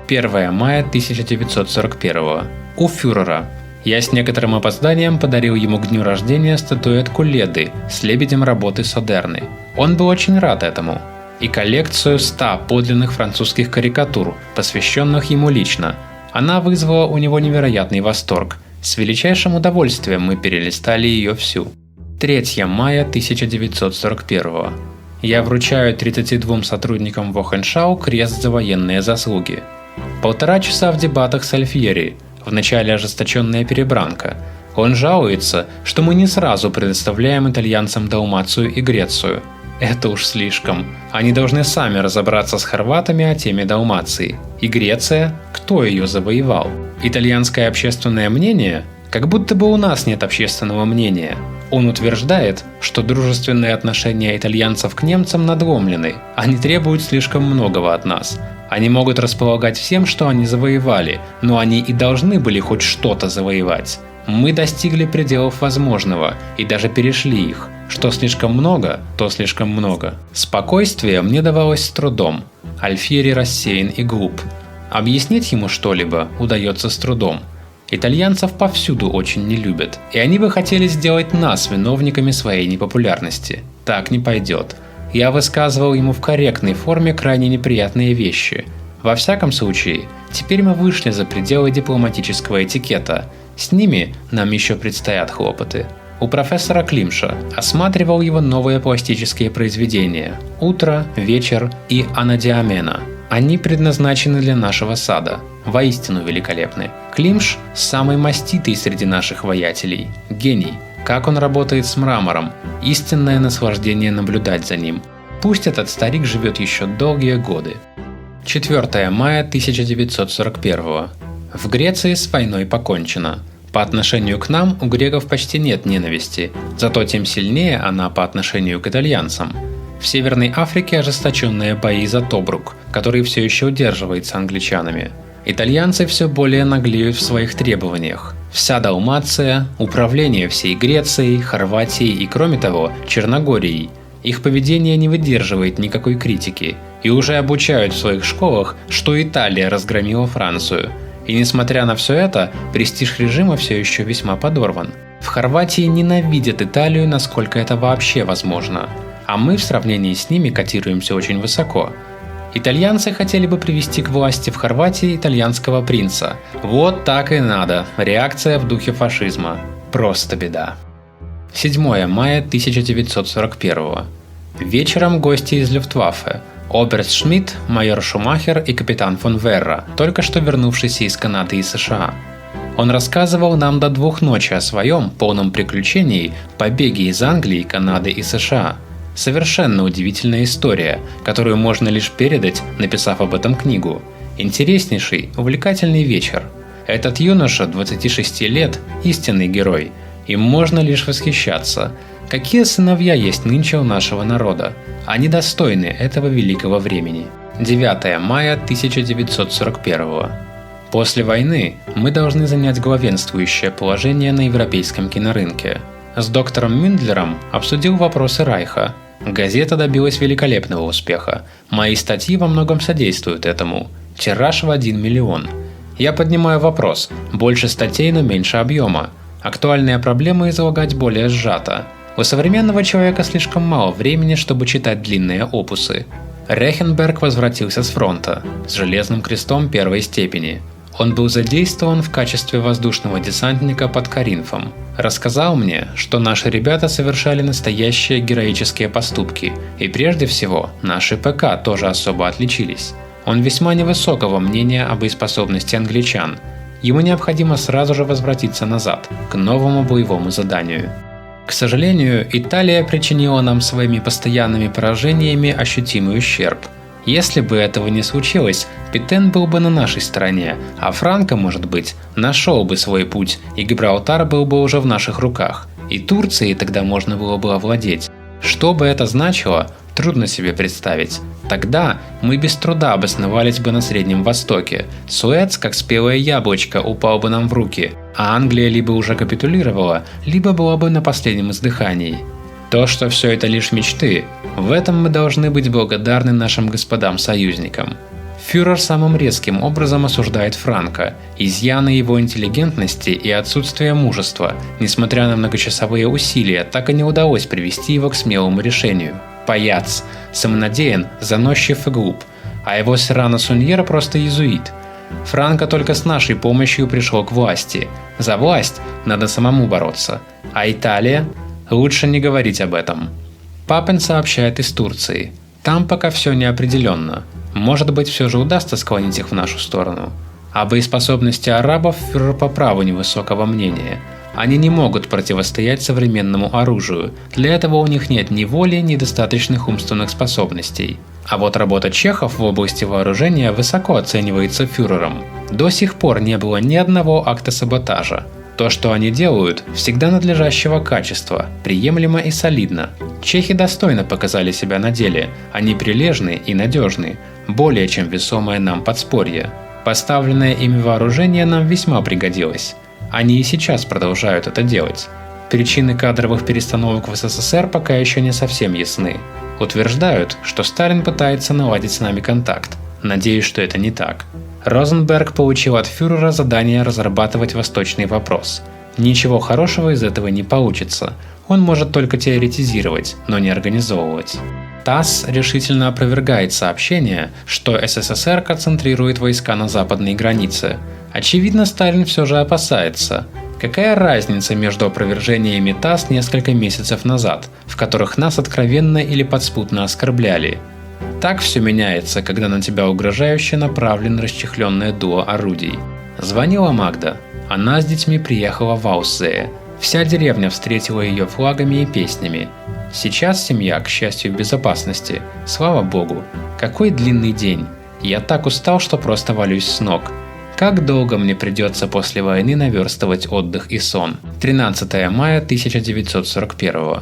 1 мая 1941. У фюрера. Я с некоторым опозданием подарил ему к дню рождения статуэтку Леды с лебедем работы Содерны. Он был очень рад этому. И коллекцию 100 подлинных французских карикатур, посвященных ему лично. Она вызвала у него невероятный восторг. С величайшим удовольствием мы перелистали ее всю. 3 мая 1941. Я вручаю 32 сотрудникам Вохеншау крест за военные заслуги. 1,5 часа в дебатах с Альфьери. Вначале ожесточенная перебранка. Он жалуется, что мы не сразу предоставляем итальянцам Далмацию и Грецию. Это уж слишком. Они должны сами разобраться с хорватами о теме Далмации. И Греция? Кто ее завоевал? Итальянское общественное мнение? Как будто бы у нас нет общественного мнения. Он утверждает, что дружественные отношения итальянцев к немцам надломлены. Они требуют слишком многого от нас. Они могут располагать всем, что они завоевали, но они и должны были хоть что-то завоевать. Мы достигли пределов возможного и даже перешли их. Что слишком много, то слишком много. Спокойствие мне давалось с трудом. Альфьери рассеян и глуп. Объяснить ему что-либо удается с трудом. Итальянцев повсюду очень не любят, и они бы хотели сделать нас виновниками своей непопулярности. Так не пойдет. Я высказывал ему в корректной форме крайне неприятные вещи. Во всяком случае, теперь мы вышли за пределы дипломатического этикета. С ними нам еще предстоят хлопоты. У профессора Климша осматривал его новые пластические произведения «Утро», «Вечер» и «Анадиамена». Они предназначены для нашего сада. Воистину великолепны. Климш – самый маститый среди наших воятелей. Гений. Как он работает с мрамором. Истинное наслаждение наблюдать за ним. Пусть этот старик живет еще долгие годы. 4 мая 1941. В Греции с войной покончено. По отношению к нам у греков почти нет ненависти, зато тем сильнее она по отношению к итальянцам. В Северной Африке ожесточенные бои за Тобрук, который все еще удерживается англичанами. Итальянцы все более наглеют в своих требованиях. Вся Далмация, управление всей Грецией, Хорватией и, кроме того, Черногорией. Их поведение не выдерживает никакой критики, и уже обучают в своих школах, что Италия разгромила Францию. И несмотря на все это, престиж режима все еще весьма подорван. В Хорватии ненавидят Италию, насколько это вообще возможно. А мы в сравнении с ними котируемся очень высоко. Итальянцы хотели бы привести к власти в Хорватии итальянского принца. Вот так и надо. Реакция в духе фашизма. Просто беда. 7 мая 1941. Вечером гости из Люфтваффе. Оберст Шмидт, майор Шумахер и капитан фон Верра, только что вернувшийся из Канады и США. Он рассказывал нам до 2 ночи о своем полном приключении побеге из Англии, Канады и США. Совершенно удивительная история, которую можно лишь передать, написав об этом книгу. Интереснейший, увлекательный вечер. Этот юноша, 26 лет, истинный герой. Им можно лишь восхищаться. Какие сыновья есть нынче у нашего народа? Они достойны этого великого времени. 9 мая 1941. После войны мы должны занять главенствующее положение на европейском кинорынке. С доктором Мюндлером обсудил вопросы Райха. Газета добилась великолепного успеха. Мои статьи во многом содействуют этому. Тираж в 1 миллион. Я поднимаю вопрос. Больше статей, но меньше объема. Актуальные проблемы излагать более сжато. У современного человека слишком мало времени, чтобы читать длинные опусы. Рехенберг возвратился с фронта, с железным крестом 1 степени. Он был задействован в качестве воздушного десантника под Коринфом. Рассказал мне, что наши ребята совершали настоящие героические поступки, и прежде всего наши ПК тоже особо отличились. Он весьма невысокого мнения о боеспособности англичан. Ему необходимо сразу же возвратиться назад, к новому боевому заданию. К сожалению, Италия причинила нам своими постоянными поражениями ощутимый ущерб. Если бы этого не случилось, Петен был бы на нашей стороне, а Франко, может быть, нашел бы свой путь, и Гибралтар был бы уже в наших руках, и Турцией тогда можно было бы овладеть. Что бы это значило, трудно себе представить. Тогда мы без труда обосновались бы на Среднем Востоке. Суэц, как спелое яблочко, упал бы нам в руки, а Англия либо уже капитулировала, либо была бы на последнем издыхании. То, что все это лишь мечты, в этом мы должны быть благодарны нашим господам-союзникам. Фюрер самым резким образом осуждает Франко, изъяны его интеллигентности и отсутствие мужества, несмотря на многочасовые усилия, так и не удалось привести его к смелому решению. Паяц, самонадеян, заносчив и глуп, а его Серрано Суньера просто иезуит. Франко только с нашей помощью пришел к власти. За власть надо самому бороться. А Италия? Лучше не говорить об этом. Папен сообщает из Турции. Там пока все неопределенно. Может быть, все же удастся склонить их в нашу сторону. О боеспособности арабов фюрер по праву невысокого мнения. Они не могут противостоять современному оружию. Для этого у них нет ни воли, ни достаточных умственных способностей. А вот работа чехов в области вооружения высоко оценивается фюрером. До сих пор не было ни одного акта саботажа. То, что они делают, всегда надлежащего качества, приемлемо и солидно. Чехи достойно показали себя на деле, они прилежны и надежны, более чем весомое нам подспорье. Поставленное ими вооружение нам весьма пригодилось. Они и сейчас продолжают это делать. Причины кадровых перестановок в СССР пока еще не совсем ясны. Утверждают, что Сталин пытается наладить с нами контакт. Надеюсь, что это не так. Розенберг получил от фюрера задание разрабатывать восточный вопрос. Ничего хорошего из этого не получится. Он может только теоретизировать, но не организовывать. ТАСС решительно опровергает сообщение, что СССР концентрирует войска на западной границе. Очевидно, Сталин все же опасается. Какая разница между опровержениями ТАСС несколько месяцев назад, в которых нас откровенно или подспудно оскорбляли? Так все меняется, когда на тебя угрожающе направлен расчехленное дуло орудий. Звонила Магда. Она с детьми приехала в Аусзее. Вся деревня встретила ее флагами и песнями. Сейчас семья, к счастью, в безопасности. Слава богу. Какой длинный день. Я так устал, что просто валюсь с ног. Как долго мне придется после войны наверстывать отдых и сон? 13 мая 1941.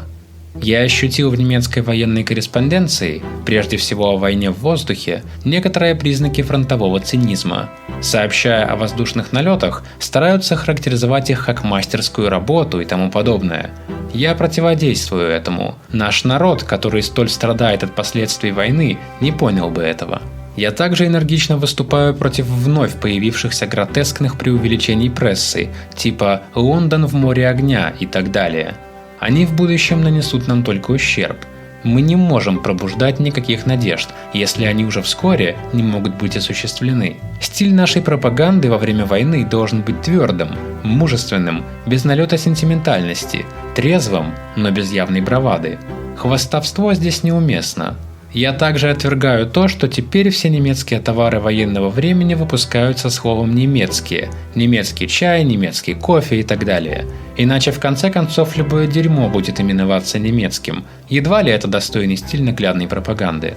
Я ощутил в немецкой военной корреспонденции, прежде всего о войне в воздухе, некоторые признаки фронтового цинизма. Сообщая о воздушных налетах, стараются характеризовать их как мастерскую работу и тому подобное. Я противодействую этому. Наш народ, который столь страдает от последствий войны, не понял бы этого. Я также энергично выступаю против вновь появившихся гротескных преувеличений прессы, типа «Лондон в море огня» и так далее. Они в будущем нанесут нам только ущерб. Мы не можем пробуждать никаких надежд, если они уже вскоре не могут быть осуществлены. Стиль нашей пропаганды во время войны должен быть твердым, мужественным, без налета сентиментальности, трезвым, но без явной бравады. Хвастовство здесь неуместно. Я также отвергаю то, что теперь все немецкие товары военного времени выпускаются словом «немецкие». Немецкий чай, немецкий кофе и так далее. Иначе в конце концов любое дерьмо будет именоваться немецким. Едва ли это достойный стиль наглядной пропаганды.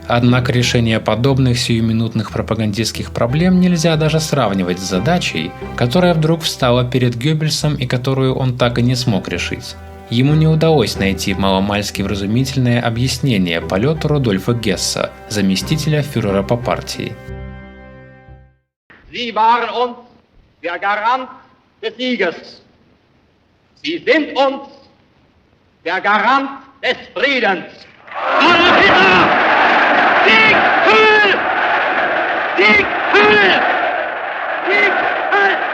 Однако решение подобных сиюминутных пропагандистских проблем нельзя даже сравнивать с задачей, которая вдруг встала перед Геббельсом и которую он так и не смог решить. Ему не удалось найти маломальски вразумительное объяснение полету Рудольфа Гесса, заместителя фюрера по партии. Sie waren uns der Garant des Sieges. Sie sind uns der Garant des Friedens. Adolf Hitler! Sieg Heil! Sieg Heil! Sieg Heil!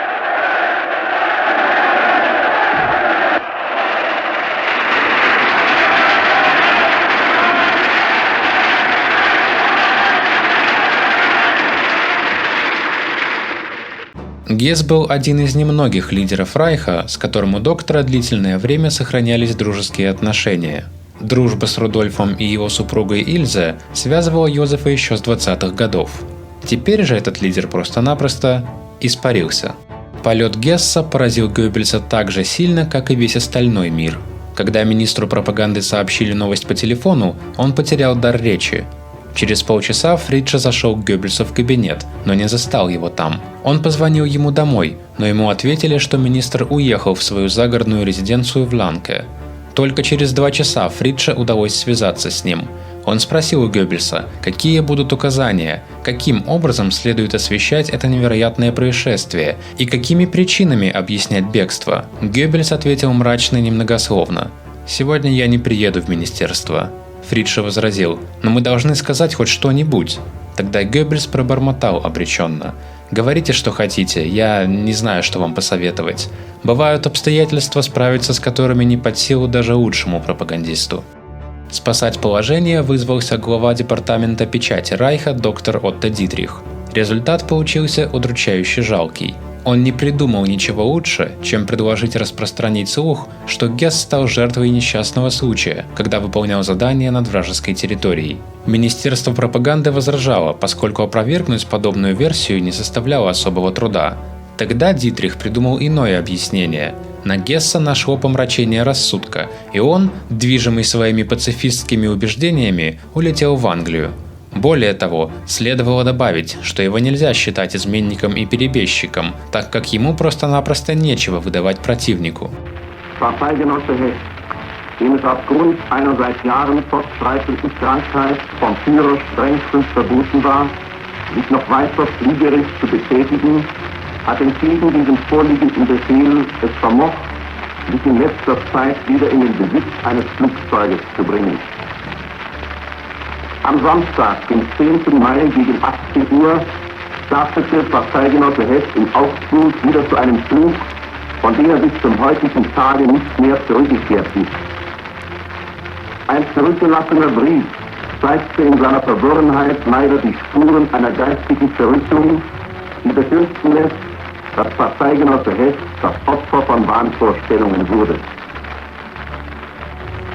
Гесс был один из немногих лидеров Райха, с которым у доктора длительное время сохранялись дружеские отношения. Дружба с Рудольфом и его супругой Ильзе связывала Йозефа еще с 20-х годов. Теперь же этот лидер просто-напросто испарился. Полет Гесса поразил Геббельса так же сильно, как и весь остальной мир. Когда министру пропаганды сообщили новость по телефону, он потерял дар речи. Через полчаса Фриджа зашел к Геббельсу в кабинет, но не застал его там. Он позвонил ему домой, но ему ответили, что министр уехал в свою загородную резиденцию в Ланке. Только через 2 часа Фриджа удалось связаться с ним. Он спросил у Геббельса, какие будут указания, каким образом следует освещать это невероятное происшествие и какими причинами объяснять бегство. Геббельс ответил мрачно и немногословно. «Сегодня я не приеду в министерство». Фридше возразил: «Но мы должны сказать хоть что-нибудь». Тогда Геббельс пробормотал обреченно: «Говорите, что хотите, я не знаю, что вам посоветовать. Бывают обстоятельства, справиться с которыми не под силу даже лучшему пропагандисту». Спасать положение вызвался глава департамента печати Райха доктор Отто Дитрих. Результат получился удручающе жалкий. Он не придумал ничего лучше, чем предложить распространить слух, что Гесс стал жертвой несчастного случая, когда выполнял задание над вражеской территорией. Министерство пропаганды возражало, поскольку опровергнуть подобную версию не составляло особого труда. Тогда Дитрих придумал иное объяснение. На Гесса нашло помрачение рассудка, и он, движимый своими пацифистскими убеждениями, улетел в Англию. Более того, следовало добавить, что его нельзя считать изменником и перебежчиком, так как ему просто-напросто нечего выдавать противнику. Parteigenosse Hess, dem es aufgrund einer seit Jahren fortschreitenden Krankheit vom Führer strengstens verboten war, sich noch weiter fliegerisch zu betätigen, hat entgegen diesem vorliegenden Befehl es vermocht, sich in letzter Zeit wieder in den Besitz eines Flugzeuges zu bringen. Am Samstag, den 10. Mai gegen 18 Uhr, startete Parteigenosse Hess im Aufzug wieder zu einem Flug, von dem er bis zum heutigen Tage nicht mehr zurückgekehrt ist. Ein zurückgelassener Brief zeigte in seiner Verworrenheit leider die Spuren einer geistigen Verrückung, die befürchten lässt, dass Parteigenosse Hess das Opfer von Wahnvorstellungen wurde.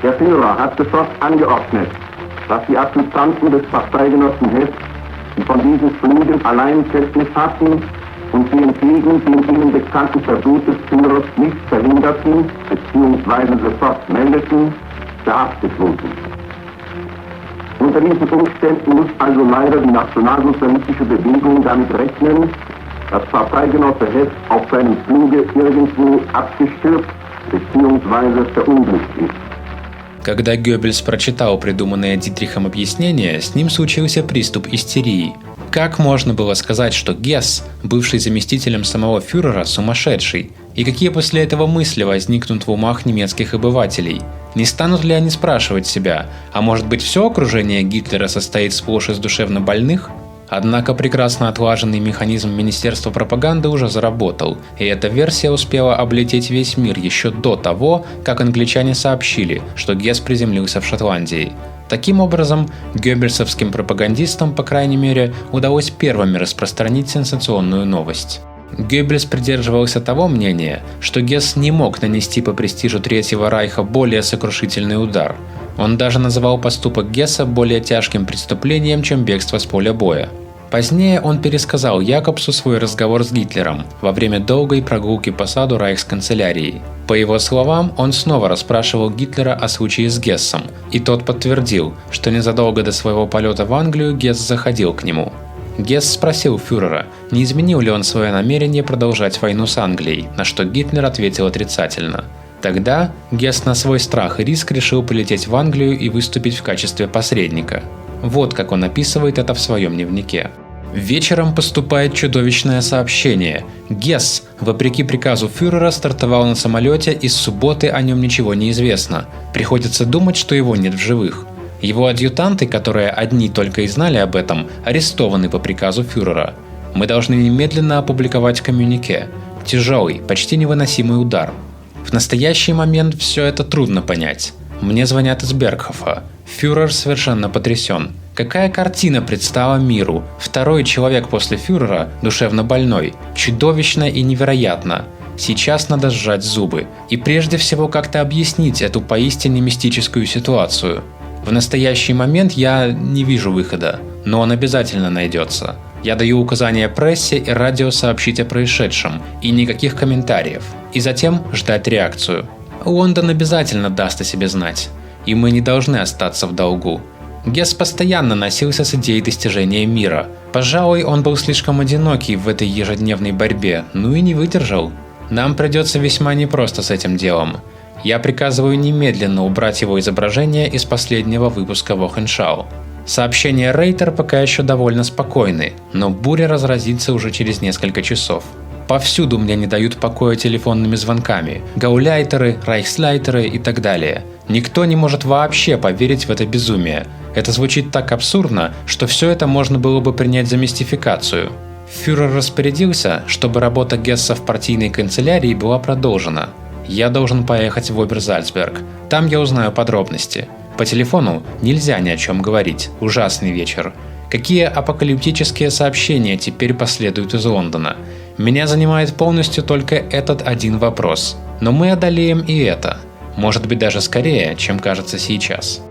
Der Führer hat sofort angeordnet, dass die Adjutanten des Parteigenossen Hess, die von diesen Flügen allein Kenntnis hatten und sie entgegen dem ihnen bekannten Verbot des Führers nicht verhinderten bzw. sofort meldeten, verhaftet wurden. Unter diesen Umständen muss also leider die nationalsozialistische Bewegung damit rechnen, dass Parteigenosse Hess auf seinem Fluge irgendwo abgestürzt bzw. verunglückt ist. Когда Геббельс прочитал придуманное Дитрихом объяснение, с ним случился приступ истерии. Как можно было сказать, что Гесс, бывший заместителем самого фюрера, сумасшедший? И какие после этого мысли возникнут в умах немецких обывателей? Не станут ли они спрашивать себя, а может быть все окружение Гитлера состоит сплошь из душевно больных? Однако прекрасно отлаженный механизм Министерства пропаганды уже заработал, и эта версия успела облететь весь мир еще до того, как англичане сообщили, что Гесс приземлился в Шотландии. Таким образом, геббельсовским пропагандистам, по крайней мере, удалось первыми распространить сенсационную новость. Геббельс придерживался того мнения, что Гесс не мог нанести по престижу Третьего Райха более сокрушительный удар. Он даже называл поступок Гесса более тяжким преступлением, чем бегство с поля боя. Позднее он пересказал Якобсу свой разговор с Гитлером во время долгой прогулки по саду рейхсканцелярии. По его словам, он снова расспрашивал Гитлера о случае с Гессом, и тот подтвердил, что незадолго до своего полета в Англию Гесс заходил к нему. Гесс спросил фюрера, не изменил ли он свое намерение продолжать войну с Англией, на что Гитлер ответил отрицательно. Тогда Гесс на свой страх и риск решил полететь в Англию и выступить в качестве посредника. Вот как он описывает это в своем дневнике. Вечером поступает чудовищное сообщение. Гесс, вопреки приказу фюрера, стартовал на самолете, и с субботы о нем ничего не известно. Приходится думать, что его нет в живых. Его адъютанты, которые одни только и знали об этом, арестованы по приказу фюрера. Мы должны немедленно опубликовать коммюнике. Тяжелый, почти невыносимый удар. В настоящий момент все это трудно понять. Мне звонят из Бергхофа. Фюрер совершенно потрясен. Какая картина предстала миру? Второй человек после фюрера, душевно больной. Чудовищно и невероятно. Сейчас надо сжать зубы. И прежде всего как-то объяснить эту поистине мистическую ситуацию. В настоящий момент я не вижу выхода, но он обязательно найдется. Я даю указания прессе и радио сообщить о происшедшем, и никаких комментариев. И затем ждать реакцию. Лондон обязательно даст о себе знать. И мы не должны остаться в долгу. Гесс постоянно носился с идеей достижения мира. Пожалуй, он был слишком одинокий в этой ежедневной борьбе, ну и не выдержал. Нам придется весьма непросто с этим делом. Я приказываю немедленно убрать его изображение из последнего выпуска Wochenschau. Сообщения Рейтер пока еще довольно спокойны, но буря разразится уже через несколько часов. Повсюду мне не дают покоя телефонными звонками, гауляйтеры, райхслайтеры и так далее. Никто не может вообще поверить в это безумие. Это звучит так абсурдно, что все это можно было бы принять за мистификацию. Фюрер распорядился, чтобы работа Гесса в партийной канцелярии была продолжена. Я должен поехать в Оберзальцберг. Там я узнаю подробности. По телефону нельзя ни о чем говорить. Ужасный вечер. Какие апокалиптические сообщения теперь последуют из Лондона? Меня занимает полностью только этот один вопрос. Но мы одолеем и это. Может быть, даже скорее, чем кажется сейчас.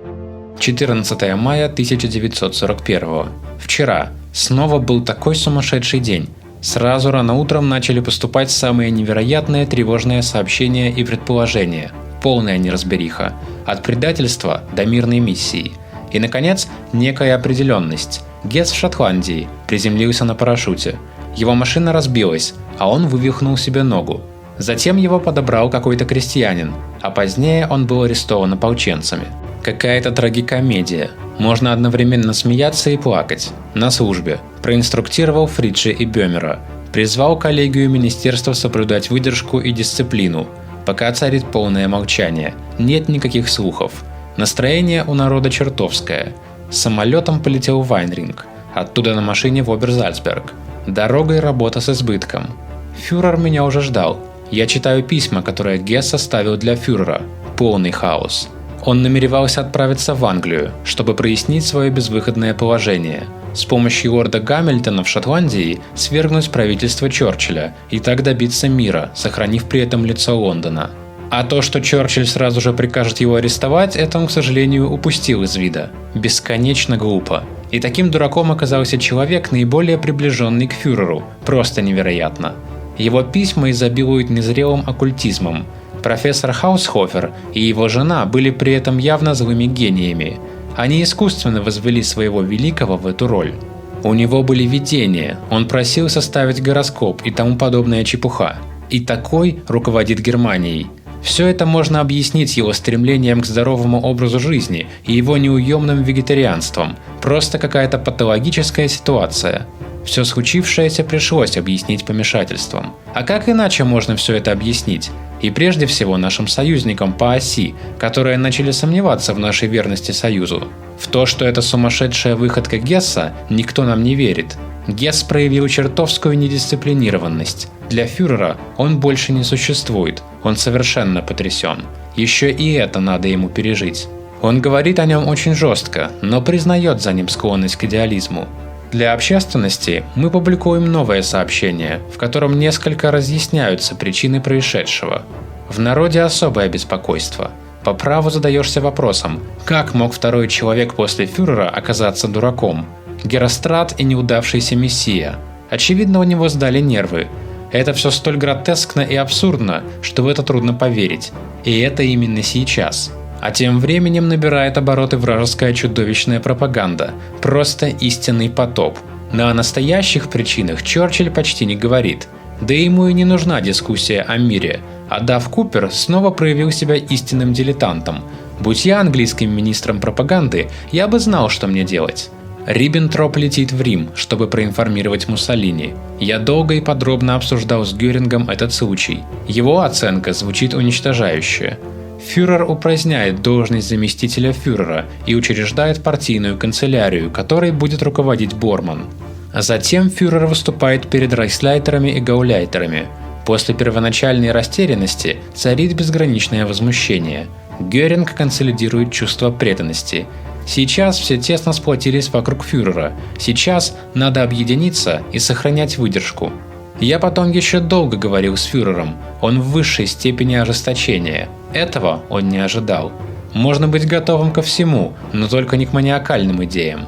14 мая 1941. Вчера. Снова был такой сумасшедший день. Сразу рано утром начали поступать самые невероятные тревожные сообщения и предположения. Полная неразбериха. От предательства до мирной миссии. И, наконец, некая определенность. Гесс в Шотландии приземлился на парашюте. Его машина разбилась, а он вывихнул себе ногу. Затем его подобрал какой-то крестьянин, а позднее он был арестован ополченцами. Какая-то трагикомедия. Можно одновременно смеяться и плакать. На службе. Проинструктировал Фриджи и Бёмера. Призвал коллегию министерства соблюдать выдержку и дисциплину. Пока царит полное молчание. Нет никаких слухов. Настроение у народа чертовское. Самолетом полетел в Вайнринг. Оттуда на машине в Оберзальцберг. Дорогой работа с избытком. Фюрер меня уже ждал. Я читаю письма, которые Гесс составил для фюрера. Полный хаос. Он намеревался отправиться в Англию, чтобы прояснить свое безвыходное положение. С помощью лорда Гамильтона в Шотландии свергнуть правительство Черчилля и так добиться мира, сохранив при этом лицо Лондона. А то, что Черчилль сразу же прикажет его арестовать, это он, к сожалению, упустил из вида. Бесконечно глупо. И таким дураком оказался человек, наиболее приближенный к фюреру. Просто невероятно. Его письма изобилуют незрелым оккультизмом. Профессор Хаусхофер и его жена были при этом явно злыми гениями. Они искусственно возвели своего великого в эту роль. У него были видения, он просил составить гороскоп и тому подобная чепуха. И такой руководит Германией. Все это можно объяснить его стремлением к здоровому образу жизни и его неуемным вегетарианством. Просто какая-то патологическая ситуация. Все случившееся пришлось объяснить помешательством. А как иначе можно все это объяснить? И прежде всего нашим союзникам по оси, которые начали сомневаться в нашей верности Союзу. В то, что это сумасшедшая выходка Гесса, никто нам не верит. Гесс проявил чертовскую недисциплинированность. Для фюрера он больше не существует, он совершенно потрясен. Еще и это надо ему пережить. Он говорит о нем очень жестко, но признает за ним склонность к идеализму. Для общественности мы публикуем новое сообщение, в котором несколько разъясняются причины происшедшего. В народе особое беспокойство. По праву задаешься вопросом, как мог второй человек после фюрера оказаться дураком? Герострат и неудавшийся мессия. Очевидно, у него сдали нервы. Это все столь гротескно и абсурдно, что в это трудно поверить. И это именно сейчас. А тем временем набирает обороты вражеская чудовищная пропаганда. Просто истинный потоп. Но о настоящих причинах Черчилль почти не говорит. Да ему и не нужна дискуссия о мире. А Дав Купер снова проявил себя истинным дилетантом. Будь я английским министром пропаганды, я бы знал, что мне делать. Риббентроп летит в Рим, чтобы проинформировать Муссолини. Я долго и подробно обсуждал с Гёрингом этот случай. Его оценка звучит уничтожающе. Фюрер упраздняет должность заместителя фюрера и учреждает партийную канцелярию, которой будет руководить Борман. А затем фюрер выступает перед рейхсляйтерами и гауляйтерами. После первоначальной растерянности царит безграничное возмущение. Гёринг консолидирует чувство преданности. Сейчас все тесно сплотились вокруг фюрера. Сейчас надо объединиться и сохранять выдержку. Я потом еще долго говорил с фюрером. Он в высшей степени ожесточения. Этого он не ожидал. Можно быть готовым ко всему, но только не к маниакальным идеям.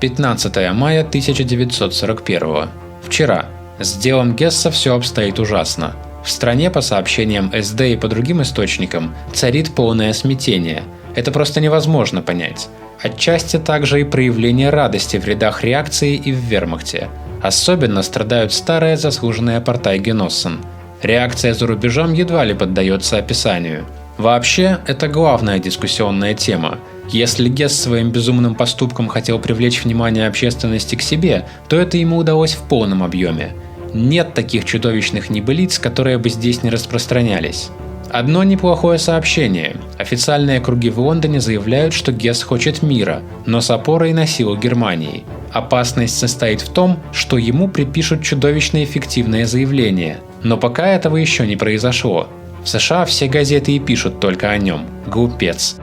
15 мая 1941. Вчера. С делом Гесса все обстоит ужасно. В стране, по сообщениям СД и по другим источникам, царит полное смятение. Это просто невозможно понять. Отчасти также и проявление радости в рядах реакции и в вермахте. Особенно страдают старые заслуженные партайгеноссен. Реакция за рубежом едва ли поддается описанию. Вообще, это главная дискуссионная тема. Если Гесс своим безумным поступком хотел привлечь внимание общественности к себе, то это ему удалось в полном объеме. Нет таких чудовищных небылиц, которые бы здесь не распространялись. Одно неплохое сообщение. Официальные круги в Лондоне заявляют, что Гесс хочет мира, но с опорой на силу Германии. Опасность состоит в том, что ему припишут чудовищно эффективное заявление, но пока этого еще не произошло. В США все газеты и пишут только о нем. Глупец.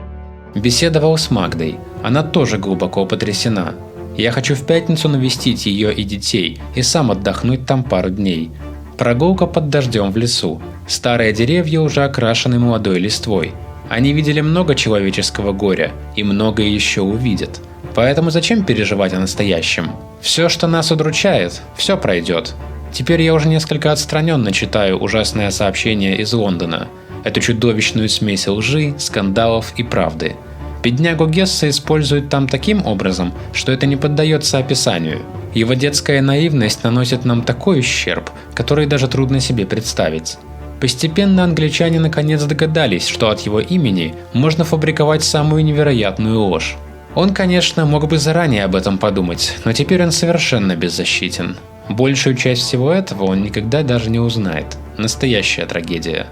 Беседовал с Магдой. Она тоже глубоко потрясена. Я хочу в пятницу навестить ее и детей, и сам отдохнуть там пару дней. Прогулка под дождем в лесу. Старые деревья уже окрашены молодой листвой. Они видели много человеческого горя, и многое еще увидят. Поэтому зачем переживать о настоящем? Все, что нас удручает, все пройдет. Теперь я уже несколько отстраненно читаю ужасное сообщение из Лондона. Эту чудовищную смесь лжи, скандалов и правды. Беднягу Гесса используют там таким образом, что это не поддается описанию. Его детская наивность наносит нам такой ущерб, который даже трудно себе представить. Постепенно англичане наконец догадались, что от его имени можно фабриковать самую невероятную ложь. Он, конечно, мог бы заранее об этом подумать, но теперь он совершенно беззащитен. Большую часть всего этого он никогда даже не узнает. Настоящая трагедия.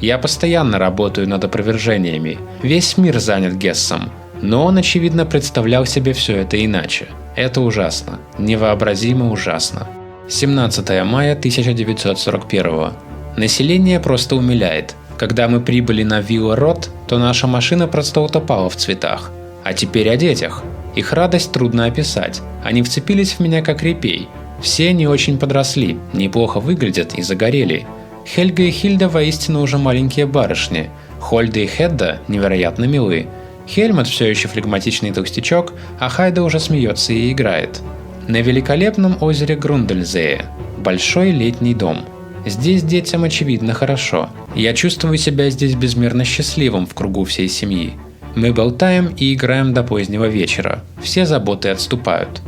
Я постоянно работаю над опровержениями. Весь мир занят Гессом. Но он, очевидно, представлял себе все это иначе. Это ужасно. Невообразимо ужасно. 17 мая 1941. Население просто умиляет. Когда мы прибыли на Вилла-Рот, то наша машина просто утопала в цветах. А теперь о детях. Их радость трудно описать. Они вцепились в меня как репей. Все не очень подросли, неплохо выглядят и загорели. Хельга и Хильда воистину уже маленькие барышни. Хольда и Хедда невероятно милы. Хельмут все еще флегматичный толстячок, а Хайда уже смеется и играет. На великолепном озере Грундельзее. Большой летний дом. Здесь детям очевидно хорошо. Я чувствую себя здесь безмерно счастливым в кругу всей семьи. Мы болтаем и играем до позднего вечера. Все заботы отступают.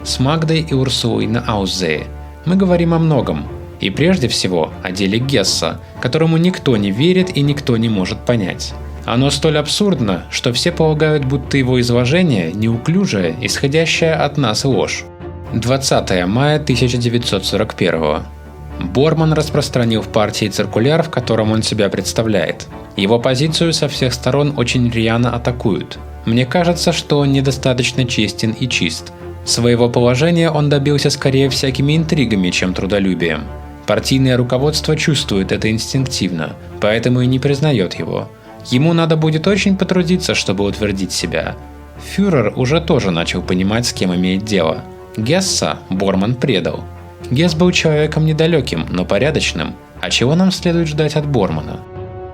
С Магдой и Урсулой на Аузее. Мы говорим о многом. И прежде всего о деле Гесса, которому никто не верит и никто не может понять. Оно столь абсурдно, что все полагают, будто его изложение неуклюжая, исходящая от нас ложь. 20 мая 1941. Борман распространил в партии циркуляр, в котором он себя представляет. Его позицию со всех сторон очень рьяно атакуют. Мне кажется, что он недостаточно честен и чист. Своего положения он добился скорее всякими интригами, чем трудолюбием. Партийное руководство чувствует это инстинктивно, поэтому и не признает его. Ему надо будет очень потрудиться, чтобы утвердить себя. Фюрер уже тоже начал понимать, с кем имеет дело. Гесса Борман предал. Гесс был человеком недалеким, но порядочным. А чего нам следует ждать от Бормана?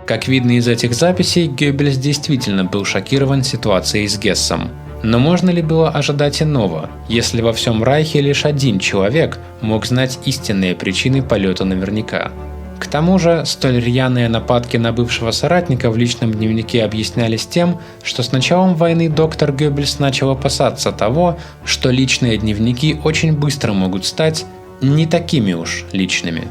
Как видно из этих записей, Геббельс действительно был шокирован ситуацией с Гессом. Но можно ли было ожидать иного, если во всем Райхе лишь один человек мог знать истинные причины полета наверняка? К тому же, столь рьяные нападки на бывшего соратника в личном дневнике объяснялись тем, что с началом войны доктор Геббельс начал опасаться того, что личные дневники очень быстро могут стать не такими уж личными.